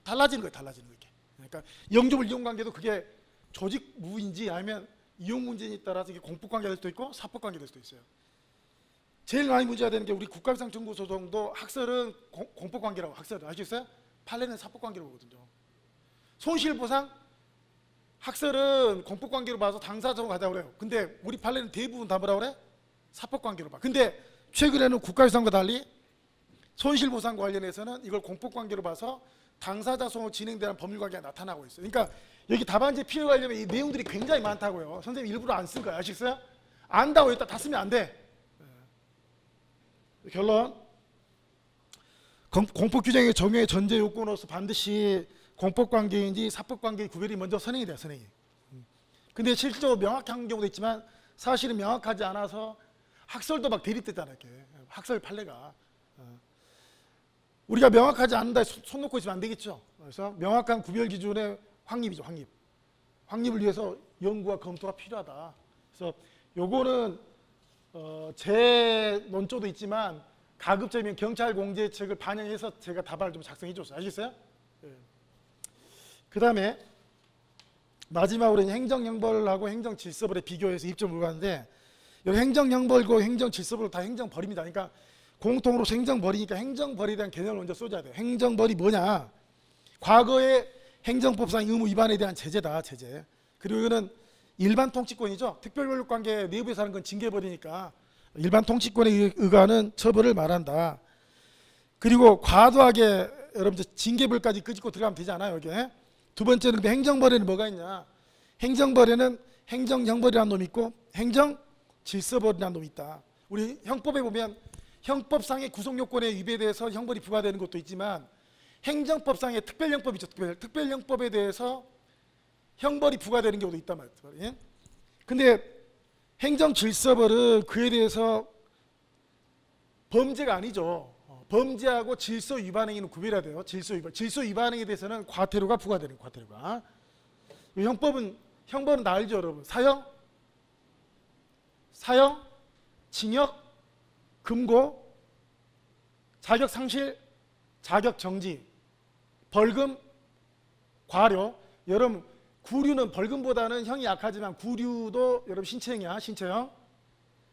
달라지는 거예요. 달라지는 거. 그러니까 영종을 이용관계도 그게 조직 무인지 아니면 이용 문제에 따라서 이게 공법관계가 될 수도 있고 사법관계가 될 수도 있어요. 제일 많이 문제가 되는 게 우리 국가비상 청구 소송도 학설은 공법관계라고 학설은 아시겠어요? 판례는 사법관계로 보거든요. 손실보상 학설은 공법관계로 봐서 당사자로 가자고 그래요. 근데 우리 판례는 대부분 다 뭐라고 그래? 사법관계로 봐. 근데 최근에는 국가비상과 달리 손실보상과 관련해서는 이걸 공법관계로 봐서 당사자 소송으로 진행되는 법률관계가 나타나고 있어요. 그러니까 여기 답안지 필요하려면 이 내용들이 굉장히 많다고요. 선생님 일부러 안 쓴 거야. 아시겠어요? 안다고 일단 다 쓰면 안 돼. 결론. 공법규정의 적용의 전제 요건으로서 반드시 공법관계인지 사법관계의 구별이 먼저 선행이 돼요. 선행이. 근데 실질적으로 명확한 경우도 있지만 사실은 명확하지 않아서 학설도 막 대립됐잖아요. 이렇게. 학설 판례가. 우리가 명확하지 않는다 손 놓고 있으면 안 되겠죠. 그래서 명확한 구별 기준의 확립이죠. 확립. 확립을 위해서 연구와 검토가 필요하다. 그래서 요거는 제 논조도 있지만 가급적이면 경찰 공제책을 반영해서 제가 답안을 좀 작성해 줬어요. 아시겠어요? 네. 그 다음에 마지막으로 행정형벌하고 행정질서벌에 비교해서 입점을 가는데 행정형벌과 행정질서벌 다 행정벌입니다. 그러니까 공통으로 행정벌이니까 행정벌에 대한 개념을 먼저 써줘야 돼요. 행정벌이 뭐냐? 과거의 행정법상 의무 위반에 대한 제재다. 제재. 그리고 이거는 일반 통치권이죠. 특별권력관계 내부에서 하는 건 징계벌이니까 일반 통치권에 의거하는 처벌을 말한다. 그리고 과도하게 여러분들 징계벌까지 끄집고 들어가면 되지 않아요. 이게. 두 번째는 행정벌에는 뭐가 있냐? 행정벌에는 행정형벌이라는 놈이 있고 행정질서벌이라는 놈이 있다. 우리 형법에 보면 형법상의 구속요건에 위배돼서 형벌이 부과되는 것도 있지만 행정법상의 특별형법이죠. 특별형법에 대해서 형벌이 부과되는 경우도 있단 말이에요. 근데 행정질서벌은 그에 대해서 범죄가 아니죠. 범죄하고 질서 위반행위는 구별해야 돼요. 질서 위반행위에 대해서는 과태료가 부과되는 거예요. 과태료가. 형벌은 다 알죠, 여러분. 사형, 징역, 금고, 자격 상실, 자격 정지, 벌금, 과료. 여러분 구류는 벌금보다는 형이 약하지만 구류도 여러분 신체형이야. 신체형.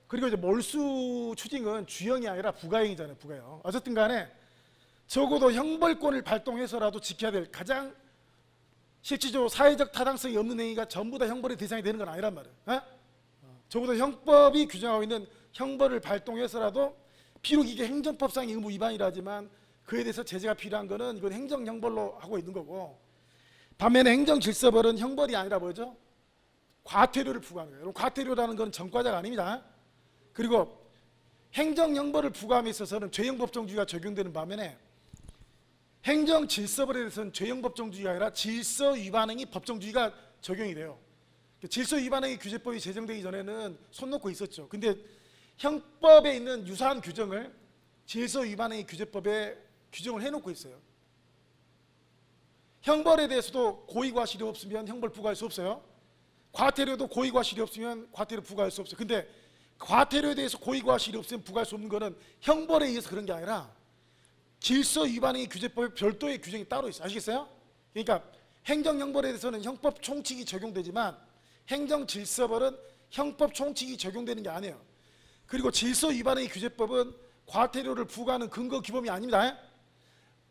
그리고 이제 몰수 추징은 주형이 아니라 부가형이잖아요. 부가형. 어쨌든 간에 적어도 형벌권을 발동해서라도 지켜야 될 가장 실질적으로 사회적 타당성이 없는 행위가 전부 다 형벌의 대상이 되는 건 아니란 말이에요. 적어도 형법이 규정하고 있는 형벌을 발동해서라도 비록 이게 행정법상의 의무 위반이라지만 그에 대해서 제재가 필요한 거는 이건 행정형벌로 하고 있는 거고, 반면에 행정질서벌은 형벌이 아니라 뭐죠? 과태료를 부과하는 거예요. 과태료라는 건 전과자가 아닙니다. 그리고 행정형벌을 부과함에 있어서는 죄형법정주의가 적용되는 반면에 행정질서벌에 대해서는 죄형법정주의가 아니라 질서위반행위 법정주의가 적용이 돼요. 질서위반행위 규제법이 제정되기 전에는 손 놓고 있었죠. 근데 형법에 있는 유사한 규정을 질서위반행위 규제법에 규정을 해놓고 있어요. 형벌에 대해서도 고의과실이 없으면 형벌 부과할 수 없어요. 과태료도 고의과실이 없으면 과태료 부과할 수 없어요. 근데 과태료에 대해서 고의과실이 없으면 부과할 수 없는 거는 형벌에 의해서 그런 게 아니라 질서위반행위 규제법에 별도의 규정이 따로 있어요. 아시겠어요? 그러니까 행정형벌에 대해서는 형법 총칙이 적용되지만 행정질서벌은 형법 총칙이 적용되는 게 아니에요. 그리고 질서위반행위 규제법은 과태료를 부과하는 근거 규범이 아닙니다.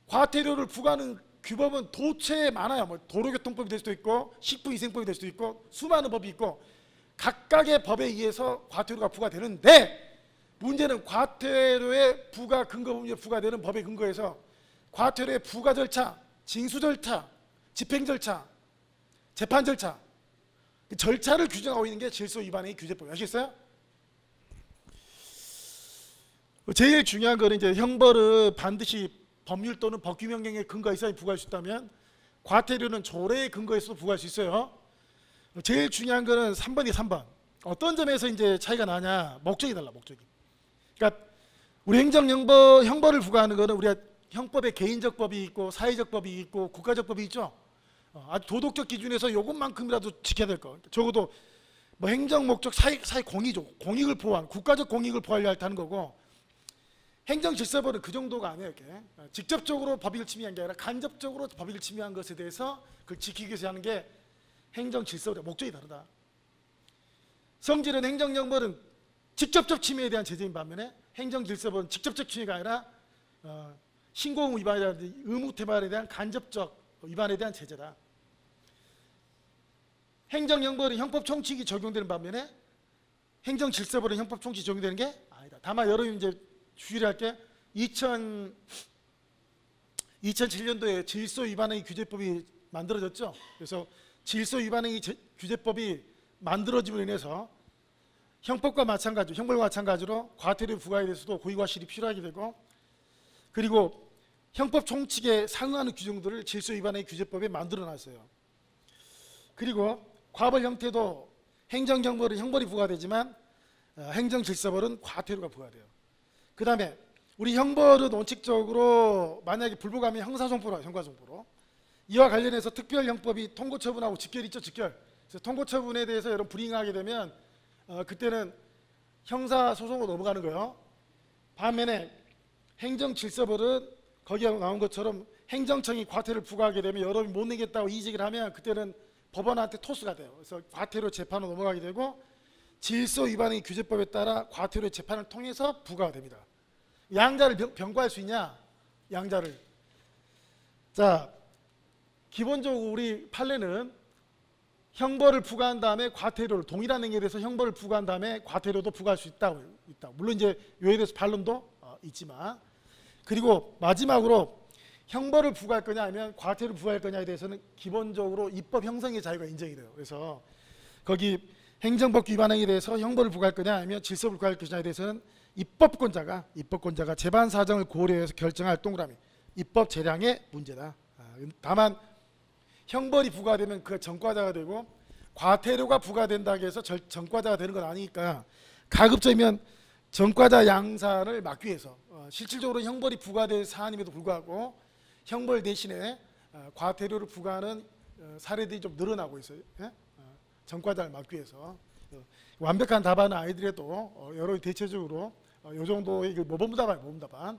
과태료를 부과하는 규범은 도처에 많아요. 뭐 도로교통법이 될 수도 있고 식품위생법이 될 수도 있고 수많은 법이 있고 각각의 법에 의해서 과태료가 부과되는데, 문제는 과태료의 부과 근거 범위에 부과되는 법의 근거에서 과태료의 부과 절차, 징수 절차, 집행 절차, 재판 절차, 절차를 규정하고 있는 게 질서위반행위 규제법이에요. 아시겠어요? 제일 중요한 거는 이제 형벌은 반드시 법률 또는 법규명령에 근거가 있어야 부과할 수 있다면 과태료는 조례의 근거에서도 부과할 수 있어요. 제일 중요한 거는 3번이 3번. 어떤 점에서 이제 차이가 나냐? 목적이 달라, 목적이. 그러니까 우리 형벌을 부과하는 거는 우리가 형법에 개인적 법이 있고 사회적 법이 있고 국가적 법이 있죠. 아주 도덕적 기준에서 요것만큼이라도 지켜야 될 거. 적어도 뭐 행정 목적 사회 공의죠. 공익을 보호하는, 국가적 공익을 보호하려 하는 거고, 행정질서벌은 그 정도가 아니에요. 이렇게 직접적으로 법익을 침해한 게 아니라 간접적으로 법익을 침해한 것에 대해서 그걸 지키기 위해서 하는 게 행정질서벌의 목적이 다르다. 성질은 행정형벌은 직접적 침해에 대한 제재인 반면에 행정질서벌은 직접적 침해가 아니라 신고의무 위반이라든지 의무태반에 대한 간접적 위반에 대한 제재다. 행정형벌은 형법 총칙이 적용되는 반면에 행정질서벌은 형법 총칙이 적용되는 게 아니다. 다만 여러분이 이제 주의할 게 2007년도에 질서위반행위 규제법이 만들어졌죠. 그래서 질서위반행위 규제법이 만들어짐으로 인해서 형법과 마찬가지로, 형벌과 마찬가지로 과태료 부과에 대해서도 고의과실이 필요하게 되고, 그리고 형법 총칙에 상응하는 규정들을 질서위반행위 규제법에 만들어놨어요. 그리고 과벌 형태도 행정형벌은 형벌이 부과되지만 행정질서벌은 과태료가 부과돼요. 그 다음에 우리 형벌은 원칙적으로 만약에 불복하면 형사송포로, 형과송포로. 이와 관련해서 특별형법이 통고처분하고 직결 있죠, 직결. 그래서 통고처분에 대해서 여러분 불이행하게 되면 그때는 형사소송으로 넘어가는 거예요. 반면에 행정질서벌은 거기에 나온 것처럼 행정청이 과태료를 부과하게 되면 여러분이 못 내겠다고 이의제기를 하면 그때는 법원한테 토스가 돼요. 그래서 과태료 재판으로 넘어가게 되고, 질서위반행위 규제법에 따라 과태료 재판을 통해서 부과가 됩니다. 양자를 병과할 수 있냐? 양자를. 자, 기본적으로 우리 판례는 형벌을 부과한 다음에 과태료를, 동일한 행위에 대해서 형벌을 부과한 다음에 과태료도 부과할 수 있다. 물론 이제 요에 대해서 반론도 있지만, 그리고 마지막으로 형벌을 부과할 거냐 아니면 과태료를 부과할 거냐에 대해서는 기본적으로 입법 형성의 자유가 인정이 돼요. 그래서 거기 행정법 위반행위에 대해서 형벌을 부과할 거냐 아니면 질서를 부과할 거냐에 대해서는 입법권자가 재반 사정을 고려해서 결정할 동그라미, 입법 재량의 문제다. 다만 형벌이 부과되면 그 전과자가 되고 과태료가 부과된다고 해서 전과자가 되는 건 아니니까 가급적이면 전과자 양산을 막기 위해서 실질적으로 형벌이 부과될 사안임에도 불구하고 형벌 대신에 과태료를 부과하는 사례들이 좀 늘어나고 있어요. 전과자를 막기 위해서. 완벽한 답안은 아니더라도 여러 대체적으로 이 정도의 모범 답안.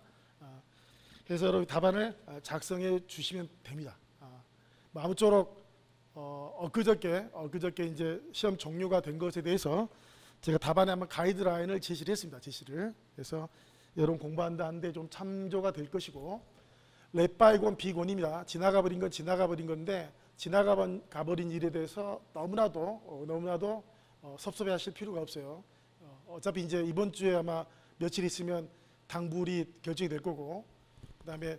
그래서 여러분 답안을 작성해 주시면 됩니다. 아무쪼록 엊그저께 이제 시험 종료가 된 것에 대해서 제가 답안에 한번 가이드라인을 제시를 했습니다. 그래서 여러분 공부하는데 좀 참조가 될 것이고, 렛바이곤 비곤입니다. 지나가 버린 건 지나가 버린 건데 가버린 일에 대해서 너무나도 섭섭해하실 필요가 없어요. 어차피 이제 이번 주에 아마 며칠 있으면 당불이 결정이 될 거고, 그다음에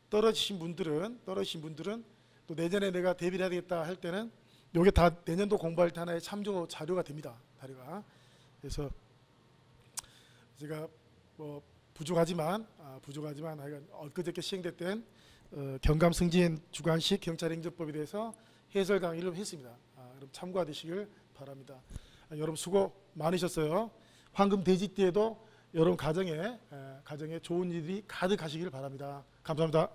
떨어지신 분들은 또 내년에 내가 대비를 해야 되겠다 할 때는 이게 다 내년도 공부할 때 하나의 참조 자료가 됩니다. 자료가. 그래서 제가 뭐 부족하지만 하여간 엊그저께 시행됐던 경감승진 주관식 경찰행정법에 대해서 해설 강의를 했습니다. 여러분 참고하시길 바랍니다. 여러분 수고 많으셨어요. 황금 돼지띠에도 여러분 가정에 좋은 일이 가득하시길 바랍니다. 감사합니다.